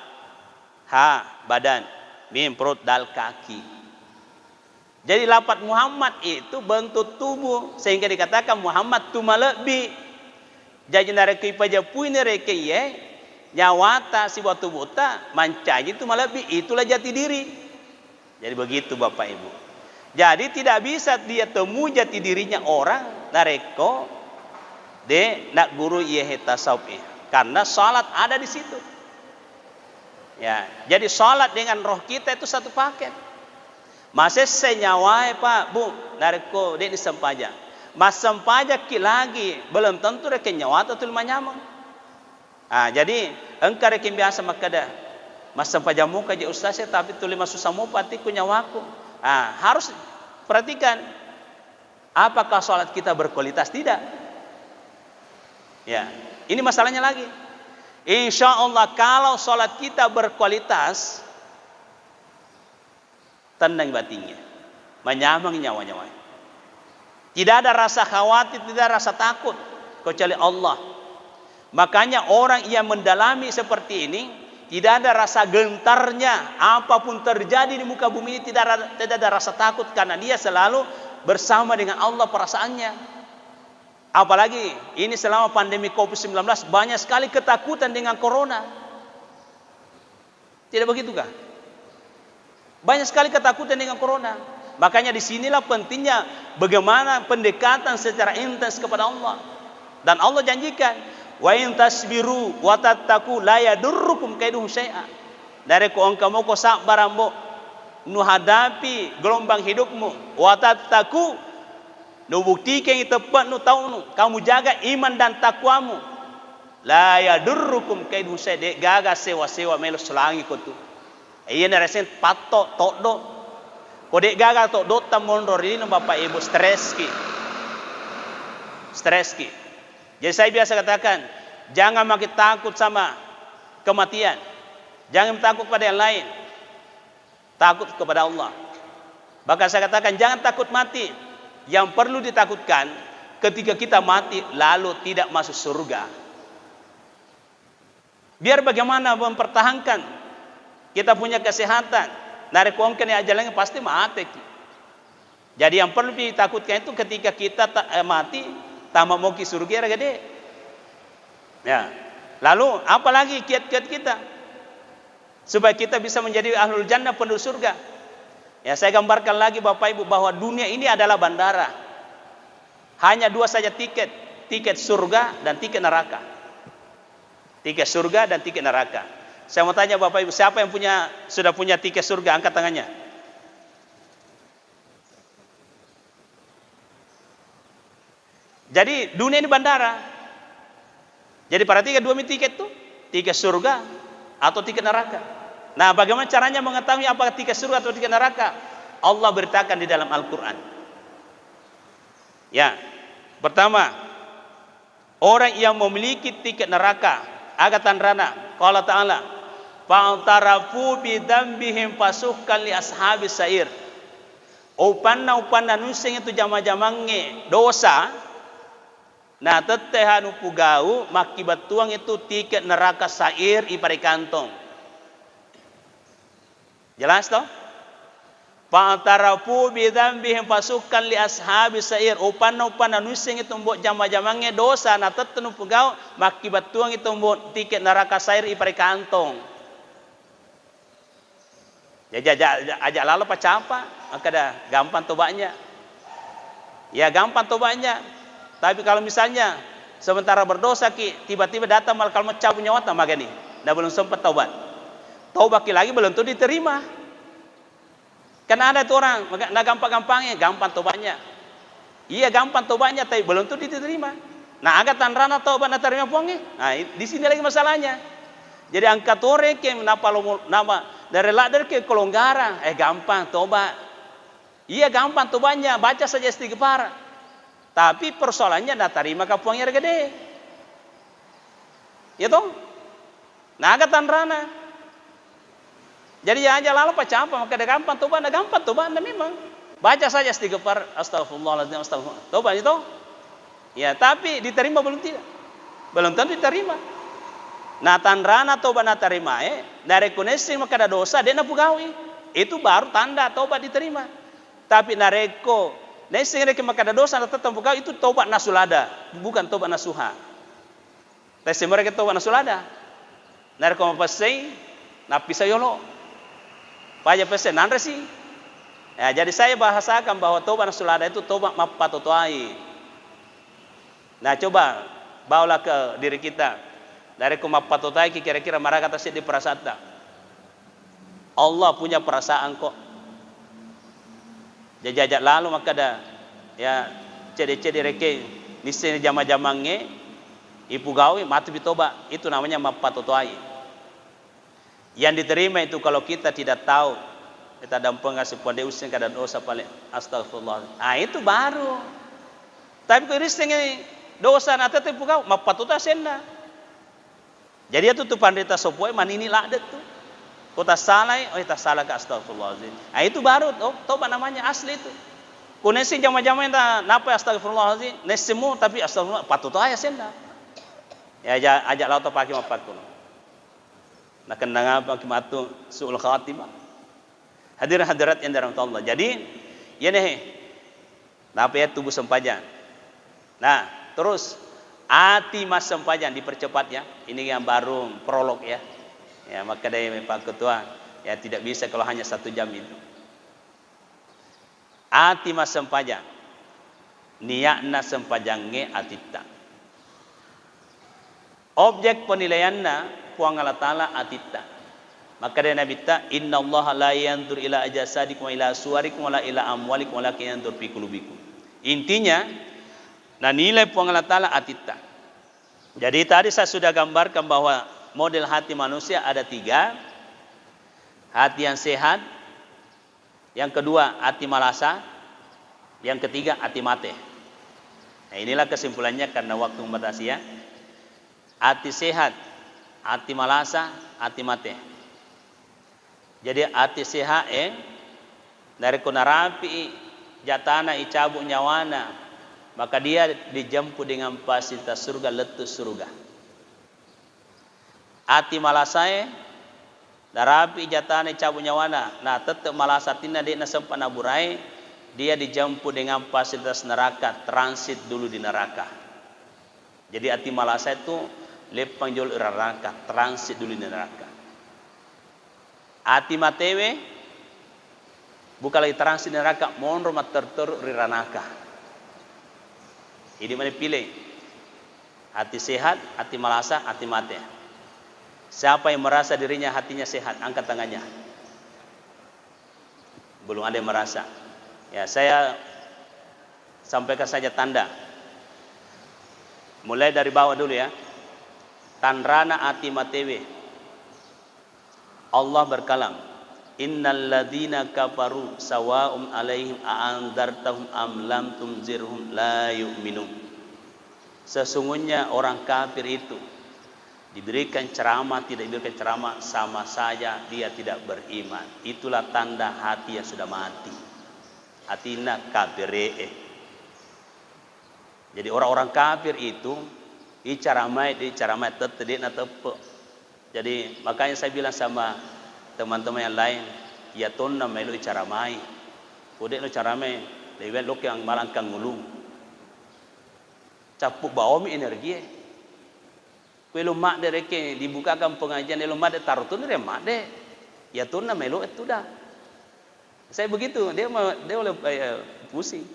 ha badan, mim perut, dal kaki. Jadi lafaz Muhammad itu bentuk tubuh sehingga dikatakan Muhammad tu malebi. Jadi nareki paja puine reke ye nyawata si watu buta mancaji tu malebi, itulah jati diri. Jadi begitu Bapak Ibu. Jadi tidak bisa dia temu jati dirinya orang nareko de nak guru ye tasawuf karena salat ada di situ. Ya, jadi salat dengan roh kita itu satu paket. Masih senyawai Pak Bu nareko de disempaja. Mas sempaja ki lagi belum tentu reke nyawata tul manyamang. Jadi engkau reke biasa makada Mas sampai jamu kaji ustaz saya tapi tuli masuk samu patiku nyawaku. Harus perhatikan apakah sholat kita berkualitas, tidak. Ya, ini masalahnya lagi. Insya Allah kalau sholat kita berkualitas, tenang batinnya, menyamang nyawa-nyawa. Tidak ada rasa khawatir, tidak ada rasa takut kecuali Allah. Makanya orang yang mendalami seperti ini, tidak ada rasa gentarnya. Apapun terjadi di muka bumi ini tidak ada rasa takut, karena dia selalu bersama dengan Allah perasaannya. Apalagi ini selama pandemi COVID-19 banyak sekali ketakutan dengan corona. Tidak begitukah? Banyak sekali ketakutan dengan corona. Makanya disinilah pentingnya bagaimana pendekatan secara intens kepada Allah. Dan Allah janjikan, wa in tasbiru wa tattaqu la yadurrukum kaiduhum syai'a. Dari ko engkau mau ko sabar ambo nu hadapi gelombang hidupmu, wa tattaqu nu buktikan itu tepat nu tahu nu kamu jaga iman dan takwamu, la yadurrukum kaiduhum syai'a. Gaga sewa-sewa melo selangi ko tu. Iya neresen patok tokdo. Kode gaga tokdo tamondor ini Bapak Ibu streski. Jadi saya biasa katakan, jangan makin takut sama kematian. Jangan takut pada yang lain. Takut kepada Allah. Bahkan saya katakan, jangan takut mati. Yang perlu ditakutkan, ketika kita mati, lalu tidak masuk surga. Biar bagaimana mempertahankan kita punya kesehatan. Narik kongken yang ajalnya pasti mati. Jadi yang perlu ditakutkan itu ketika kita mati, tambah mau ke surga gede. Ya. Lalu apalagi kiat-kiat kita supaya kita bisa menjadi ahlul jannah, penduduk surga. Ya, saya gambarkan lagi Bapak Ibu bahwa dunia ini adalah bandara. Hanya dua saja tiket surga dan tiket neraka. Tiket surga dan tiket neraka. Saya mau tanya Bapak Ibu, siapa yang sudah punya tiket surga? Angkat tangannya. Jadi dunia ini bandara. Jadi perhatikan dua tiket itu, tiket surga atau tiket neraka. Nah, bagaimana caranya mengetahui apakah tiket surga atau tiket neraka? Allah beritakan di dalam Al-Quran. Ya, pertama, orang yang memiliki tiket neraka, agatan rana, qala ta'ala, fa'tarafu bidambihim fasuhkan li ashabis sa'ir. Upanna nusing itu jama-jamange dosa. Nah, tetehanu pugau makibat tuang itu tiket neraka sair ipari kantong. Jelas toh? Fa'tarafu bidzambihim fasuhkan li ashabis sa'ir. Upanna nusing itu mbok jama-jamange dosa, nah tetenu pugau makibat tuang itu mbok tiket neraka sair ipari kantong. Ajak lalu pacapa, maka dah gampang tobatnya. Ya gampang tobatnya. Tapi kalau misalnya sementara berdosa tiba-tiba datang mal kalau cabut nyawa tak magani, dah belum sempat taubat. Taubat lagi belum tuh diterima. Karena ada tuh orang, nah gampang-gampangnya, gampang taubatnya. Iya gampang taubatnya, tapi belum tuh diterima. Nah agatan rana taubat na terima puangnya. Nah di sini lagi masalahnya. Jadi angkat orang ke nama dari ladar ke kelonggaran, gampang taubat. Iya gampang taubatnya, baca saja istighfar. Tapi persoalannya dah terima kapuangnya gede. Ya toh? Nah agatan rana. Jadi ya aja lalu pacapa, maka dah gampang tobat, memang. Baca saja istighfar, astagfirullahaladzim, astagfirullah. Tobat itu. Ya, tapi diterima belum tidak? Belum tentu diterima. Nah tanrana tobat na terima dari koneksi maka ada dosa dia na pugawi. Itu baru tanda tobat diterima. Tapi nareko nesi reke maka ada dosa na tetap pugawi itu tobat nasulada, bukan tobat nasuha. Tesi mereka tobat nasulada. Nareko mapasai napisa yolo. Paya pese nandre sih. Ya, jadi saya bahasakan bahwa tobat nasulada itu tobat mapatotoai. Nah coba bawalah ke diri kita. Dari kumapatotai kira-kira marah kata di prasata. Allah punya perasaan kok. Jajak lalu maka ada ya cede-cede reke nisene jama-jamange ipu gawe mati bitoba, itu namanya mapatotai. Yang diterima itu kalau kita tidak tahu, kita dampeng kasih pada usia kada dosa paling astagfirullah. Ah itu baru. Tapi kalau ini dosa nata tu puka mapatuta senda. Jadi itu tu pandita sopoi manini ladet tu. Kota salah, oh tak salah ke astagfirullahaladzim. Ah itu baru, tobat namanya asli itu. Kunesi jama-jama yang napa astagfirullahaladzim, nesemu tapi astagfirullah patuta ya senda. Ya ajak lau pakai mapat kuno. Nak kendang apa kimatu suul khatimah. Hadirat yang dirahmati Allah. Jadi, ya nih, napa ya tubuh sempajan. Nah, terus hati mas sempajan dipercepat ya. Ini yang baru prolog ya. Ya maka dari Pak Ketua ya tidak bisa kalau hanya 1 jam itu. Hati mas sempajan. Niatna sempajangnya atita. Objek penilaianna puang Allah Ta'ala atita. Maka dari Nabi ta inna Allah la yanzur ila ajsadikum wa ila suwarikum wa la ila amwalikum walakin yanzur fi qulubikum. Intinya nah nilai puang Allah Ta'ala atita. Jadi tadi saya sudah gambarkan bahwa model hati manusia ada 3. Hati yang sehat, yang kedua hati malasa, yang ketiga hati mate. Nah inilah kesimpulannya karena waktu membatasi ya. Hati sehat, hati malasa, hati mate. Jadi hati sehat dari kunarapi jatana icabu nyawana, maka dia dijemput dengan fasilitas surga, letus surga. Hati malasa darapi jatana icabu nyawana, nah tetap malasa tina dia sempat naburai, dia dijemput dengan fasilitas neraka, transit dulu di neraka. Jadi hati malasa itu lepang jol neraka, transit dulu di neraka. Hati matewe bukan lagi transit di neraka, monro tertur di neraka. Ini mana pilih? Hati sehat, hati malasa, hati mate. Siapa yang merasa dirinya hatinya sehat, angkat tangannya. Belum ada yang merasa. Ya, saya sampaikan saja tanda. Mulai dari bawah dulu ya. Tanrana ati matewe. Allah berkalam, innal ladzina kafaru sawa'um alaihim a'andzartahum am lam tunzirhum la yu'minun. Sesungguhnya orang kafir itu diberikan ceramah, tidak diberikan ceramah, sama saja dia tidak beriman. Itulah tanda hati yang sudah mati. Hatina kafire. Jadi orang-orang kafir itu dicaramai tetap dia tepe. Jadi makanya saya bilang sama teman-teman yang lain, ya tonna melu dicaramai. Podek lo caramai, lewat lo yang malangkang ngulung. Capuk baomi energi. Kalau mak dereke dibukakan pengajian, kalau mak de tarutun dia mak de. Ya tonna melu itu dah. Saya begitu, dia oleh pusing.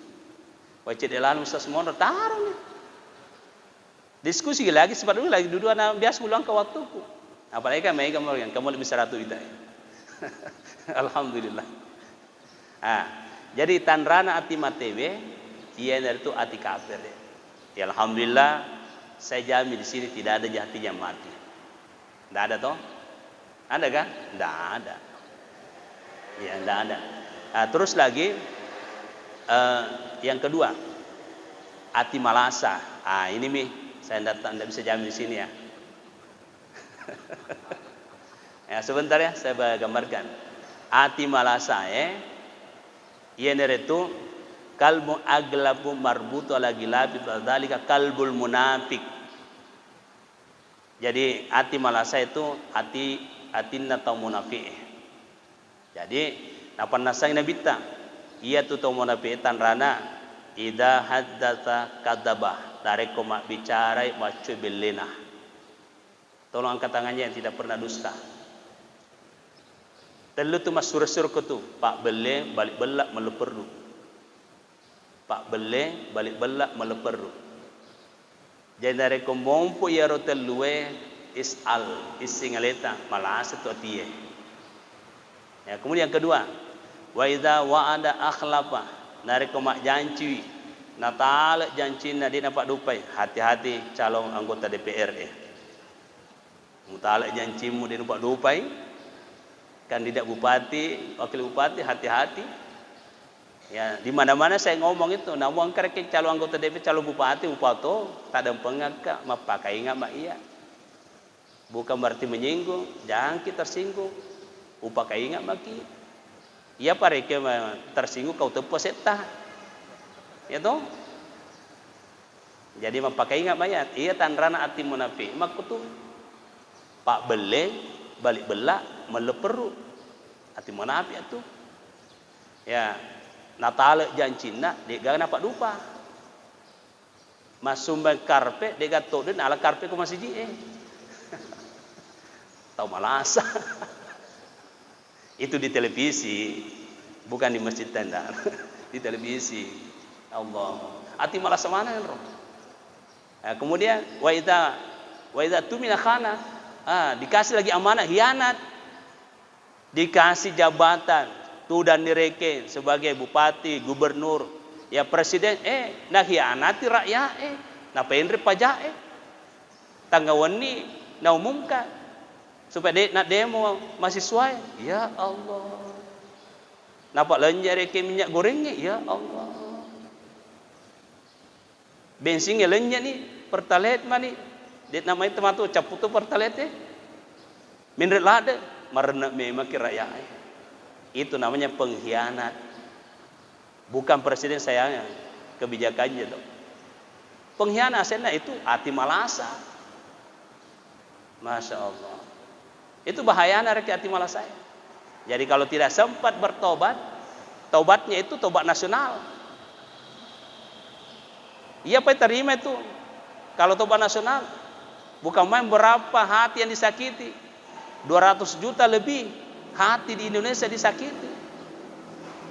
Wajib elan ustaz semua taruh nih. Diskusi lagi sebab dulu lagi duduk anak biasa ulang ke waktuku. Apalagi kan mereka kamu lebih 100 kita. Alhamdulillah. Jadi tanrana ati matewe, ia dari itu ati kafir. Ya alhamdulillah, saya jamin di sini tidak ada jati yang mati. Tidak ada toh? Ada kan? Tidak ada. Ya tidak ada. Terus lagi yang kedua, ati malasa. Ini saya tidak bisa jamin di sini ya. Ya sebentar ya saya gambarkan. Hati malasa ia neretu kalbu aglabu marbutu ala gilabi dzalika kalbul munafik. Jadi hati malasa itu hati natau munafik. Jadi apa nasang nabita ia tu tau munafik tanrana ida haddatsa kadzabah tareko mak bicara macu belena. Tolong angkat tangannya yang tidak pernah dusta. Telu tu mas sur-sur ke tu, pak bele balik belak meleperdu. Pak bele balik belak meleperdu. Jadi dari komompo ya rotelue isal isingaleta malas tu atie. Ya, kemudian yang kedua, wa idza wa'ada akhlafa, dari komak janji, natal janji nadi nampak dupai, hati-hati calon anggota DPR Mutalak janjimu dia nampak dupai, kandidat bupati, wakil bupati, hati-hati. Ya, di mana-mana saya ngomong itu, namun kerek calon anggota DPR, calon bupati, upato, tak ada pengangkat, mapakai ingat mak iya. Bukan berarti menyinggung, jangan kita tersinggung. Upakai ingat mak iya. Iya pareke tersinggung kau tepo setah. Ya toh? Jadi mapakai ingat mayat, iya tanrana ati munafik. Makutu pak bele balik belak meleperu ati munafik itu. Ya, Natal jancina dega napa dupa. Masumbai karpe dega toden ala karpe ko masih die. Tahu malasa. Itu di televisi, bukan di masjid tenda. Di televisi. Allah. Ati malasa mana kan, Roh? Nah, kemudian wa idza tumina khana. Dikasih lagi amanah hianat. Dikasih jabatan tu dan direke sebagai bupati, gubernur, ya presiden, nah hianati rakyat, nah penri pajak, tanggaweni, nah umumkan, supaya nak demo mahasiswa, ya Allah, nampak lenja reke minyak gorengnya, ya Allah, bensinnya lenja nih, pertalite mani, dia namanya teman tu caput tu pertalite, minret lada, marna memang rakyat. Itu namanya pengkhianat. Bukan presiden sayangnya kebijakannya tuh. Pengkhianat saya itu hati malasa. Masya Allah. Itu bahayanya reki hati malasa. Jadi kalau tidak sempat bertobat, tobatnya itu tobat nasional. Iya Pak terima itu. Kalau tobat nasional, bukan main berapa hati yang disakiti. 200 juta lebih. Hati di Indonesia disakiti.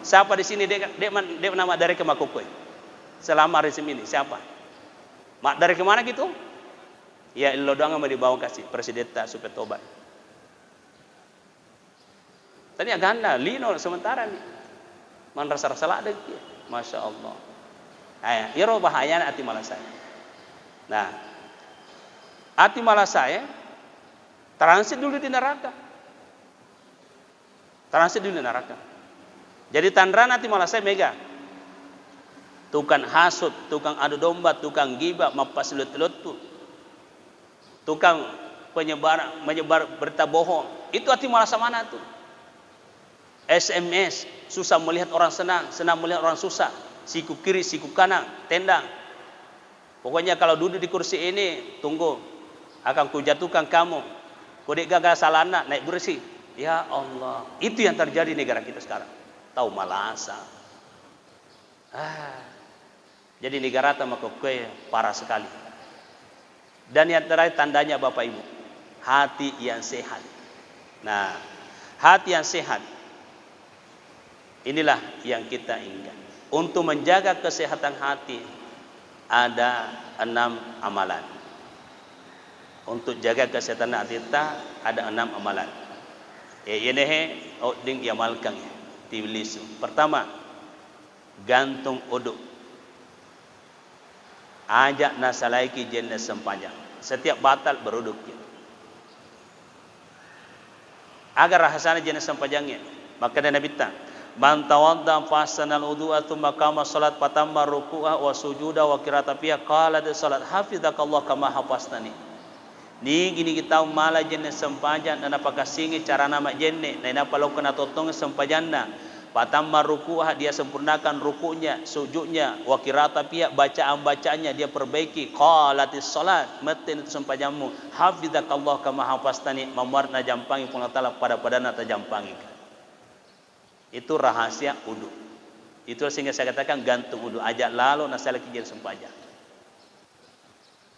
Siapa di sini dek nama dari kemakukui? Selama resim ini siapa? Mak dari kemana gitu? Ya lo doang mau dibawa kasih presiden tak supaya tobat. Tadi aganda lino sementara nih. Man rasa-rasa ada gitu. Masya Allah. Ya roh bahaya hati malas saya. Nah, hati malas saya transit dulu di neraka. Transit di neraka. Jadi tandra nanti malah saya mega. Tukang hasut, tukang adu domba, tukang gibah, mapas lut-lut, tukang menyebar berita bohong. Itu hati malah mana tuh? SMS, susah melihat orang senang, senang melihat orang susah. Siku kiri, siku kanan, tendang. Pokoknya kalau duduk di kursi ini, tunggu, akan kujatuhkan kamu. Kodek gagal salana, naik bersih. Ya Allah, itu yang terjadi di negara kita sekarang. Tahu malasa. Jadi negara tamakokwe parah sekali. Dan yang terakhir tandanya Bapak Ibu, hati yang sehat. Nah, hati yang sehat inilah yang kita inginkan. Untuk menjaga kesehatan hati ada 6 amalan. Untuk jaga kesehatan hati kita ada 6 amalan. Ini oding yamalkan tilisu. Pertama, gantung uduk. Ajak nasalaiki jenis sempajang. Setiap batal beruduk. Agar rahasana jenis sempajangnya. Maka dan Nabi ta, man tawadda fasanal wudu'a tsumma qama salat fatamma ruku'a wa sujuda wa qira'ata fiha qala de salat hafizakallah kama hafastani. Ni gini kita mala jenis sempajan dan apakah singi cara nama jenne na napa lo kena totong sempajanna patamma ruku'ah dia sempurnakan rukunya sujudnya wa qira'ata fiha bacaan-bacaannya dia perbaiki qalatis salat metin itu sempajanmu hafizakallah kama hafastani mamarna jampangi pengatala pada padana ta jampangi. Itu rahasia wudu. Itu sehingga saya katakan gantung wudu ajak lalu nasalaki jenis sempajang.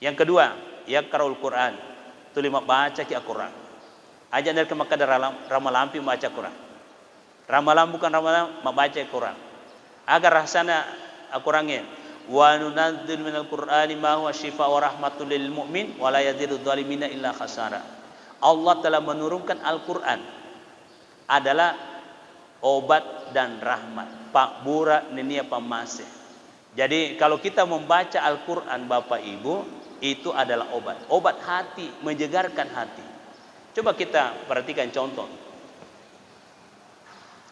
Yang kedua, yaqra'ul Quran. Itu 5 baca ki Al-Quran. Ajak dari kemakada ramalampi baca Quran. Ramalam bukan ramalam membaca Quran. Agar rasana Al-Qurannya wa nunadzil minal Qur'ani ma huwa syifa wa rahmatul lil mu'min wa la yazidu dhalimina illa khasara. Allah telah menurunkan Al-Quran adalah obat dan rahmat. Pak bura nenia pamasih. Jadi kalau kita membaca Al-Quran Bapak Ibu, itu adalah obat hati, menyegarkan hati. Coba kita perhatikan contoh.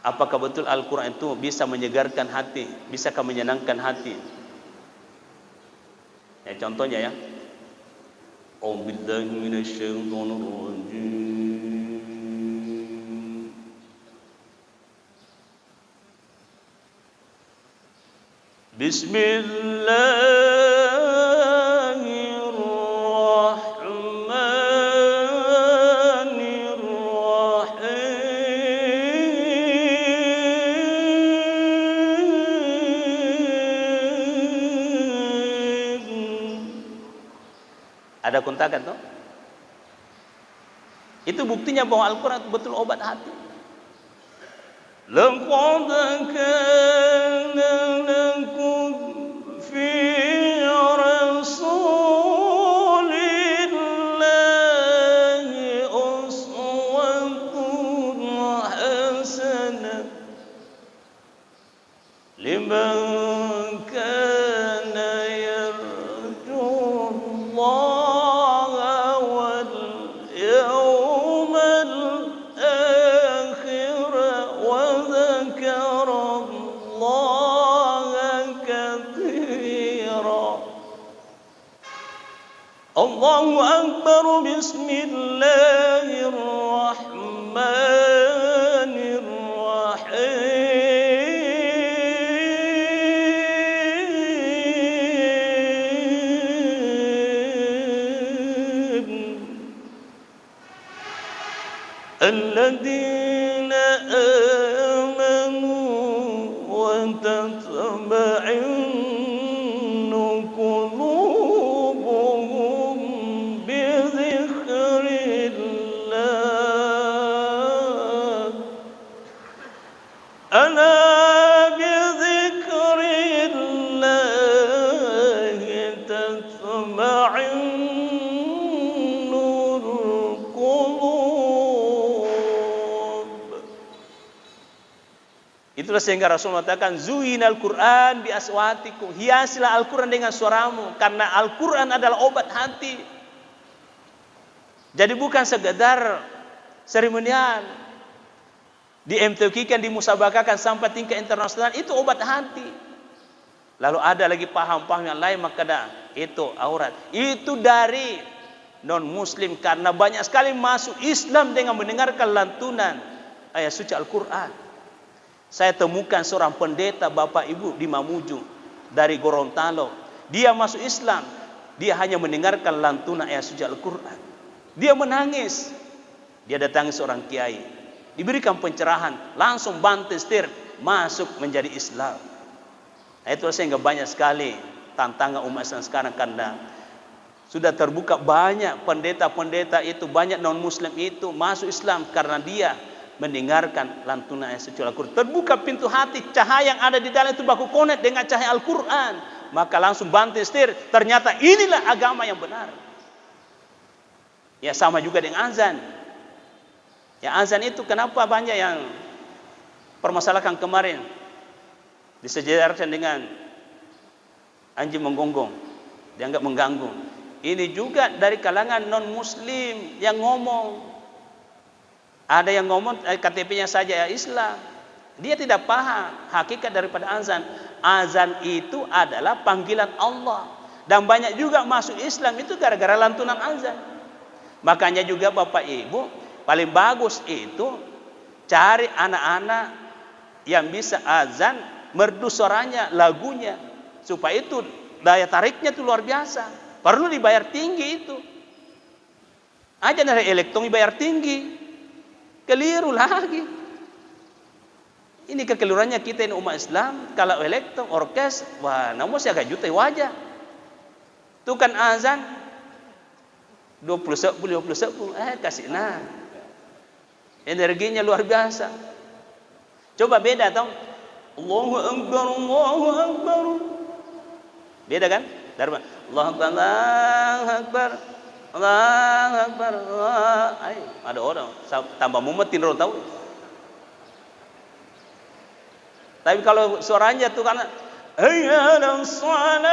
Apakah betul Al-Quran itu bisa menyegarkan hati, bisakah menyenangkan hati? Ya, contohnya ya. A'udzubillahi minasyaitonirrajim. Ada kontakan tuh? Itu buktinya bahwa Al-Quran betul obat hati. Laqad kana lakum fi rasulillahi uswatun hasanah liman kana yarjullaha Allahu Akbar. Bismillahirrahmanirrahim. Alladzina amanu wa tatma'innu qulubuhum bi dzikrillah. Ala bi dzikrillah tatma'innul qulub. Itulah sehingga Rasul mengatakan zuinal Quran bi aswatikum, hiasilah Al-Quran dengan suaramu, karena Al-Quran adalah obat hati. Jadi bukan sekedar seremonial, di MTQ kan dimusabakakan sampai tingkat internasional, itu obat hati. Lalu ada lagi paham-paham yang lain, maka itu aurat. Itu dari non muslim, karena banyak sekali masuk Islam dengan mendengarkan lantunan ayat suci Al-Quran. Saya temukan seorang pendeta Bapak Ibu di Mamuju dari Gorontalo. Dia masuk Islam, dia hanya mendengarkan lantunan ayat suci Al-Quran. Dia menangis. Dia datangi seorang kiai, diberikan pencerahan, langsung banting setir masuk menjadi Islam. Nah, itu sehingga banyak sekali tantangan umat Islam sekarang, karena sudah terbuka banyak pendeta-pendeta itu, banyak non muslim itu masuk Islam karena dia mendengarkan lantunan ayat suci Al-Quran. Terbuka pintu hati, cahaya yang ada di dalam itu baku connect dengan cahaya Al-Quran, maka langsung banting setir, ternyata inilah agama yang benar. Ya, sama juga dengan azan. Ya, azan itu kenapa banyak yang permasalahkan kemarin, disejarahkan dengan anjing menggonggong, dianggap mengganggu. Ini juga dari kalangan non muslim yang ngomong. Ada yang ngomong KTP-nya saja ya Islam. Dia tidak paham hakikat daripada azan. Azan itu adalah panggilan Allah. Dan banyak juga masuk Islam itu gara-gara lantunan azan. Makanya juga Bapak Ibu, paling bagus itu cari anak-anak yang bisa azan, merdu suaranya, lagunya, supaya itu daya tariknya itu luar biasa. Perlu dibayar tinggi itu. Aja dari elektron dibayar tinggi, keliru lagi. Ini kekeliruannya kita ini umat Islam. Kalau elektron, orkes, wah, namun saya agak juta wajah. Itu kan azan 20 sepuluh, kasih nah. Energinya luar biasa. Coba beda dong. Allahu Akbar, Allahu Akbar. Beda kan? Dari mana? Allahu Akbar, Allahu Akbar, Allahu Akbar. Ada orang tambah mumetin orang tahu. Tapi kalau suaranya tuh karena hayya 'alas shalah,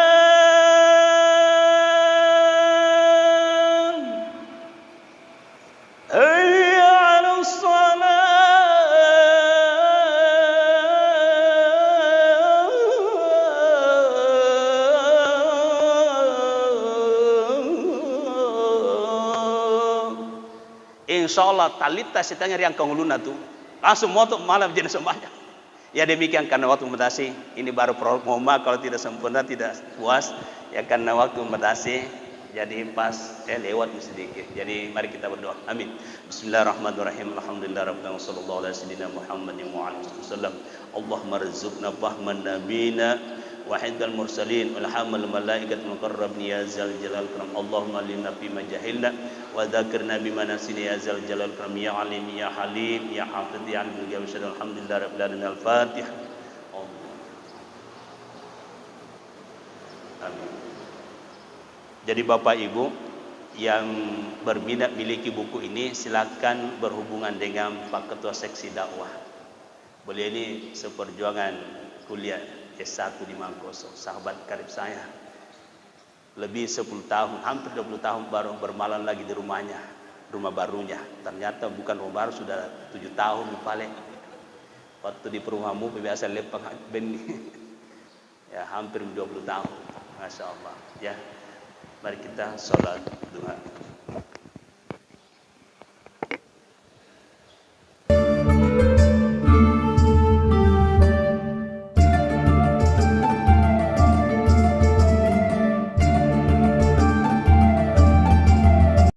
hayya 'alas shalah, insya Allah talita sitanya yang konguluna tuh langsung moto malam jenis semuanya. Ya demikian karena waktu membatasi, ini baru promo, kalau tidak sempurna tidak puas ya karena waktu membatasi, jadi pas lewat sedikit. Jadi mari kita berdoa. Amin. Bismillahirrahmanirrahim. Alhamdulillahirabbil alamin. Wassallallahu ala sayyidina Muhammadin wa alihi wasallam. Allahumma rizqna fahman nabiyina wahidal mursalin walhamal malaikat muqarrabin ya zal jalal karam. Allahumma alimna bima jahilna wa dzakirna bima nasina ya zal jalal karam ya alim ya halim ya hafidh ya alim ya musyad. Alhamdulillah rabbil alamin. Al-Fatihah. Amin. Jadi Bapak Ibu yang berminat miliki buku ini, silakan berhubungan dengan Pak Ketua Seksi Dakwah. Beliau ini seperjuangan kuliah S1 di Mangkoso, sahabat karib saya. Lebih 10 tahun, hampir 20 tahun baru bermalam lagi di rumahnya, rumah barunya. Ternyata bukan rumah baru, sudah 7 tahun paling. Waktu di perumahanmu biasa lepang benih. Ya, hampir 20 tahun. Masya Allah. Ya, mari kita sholat doa.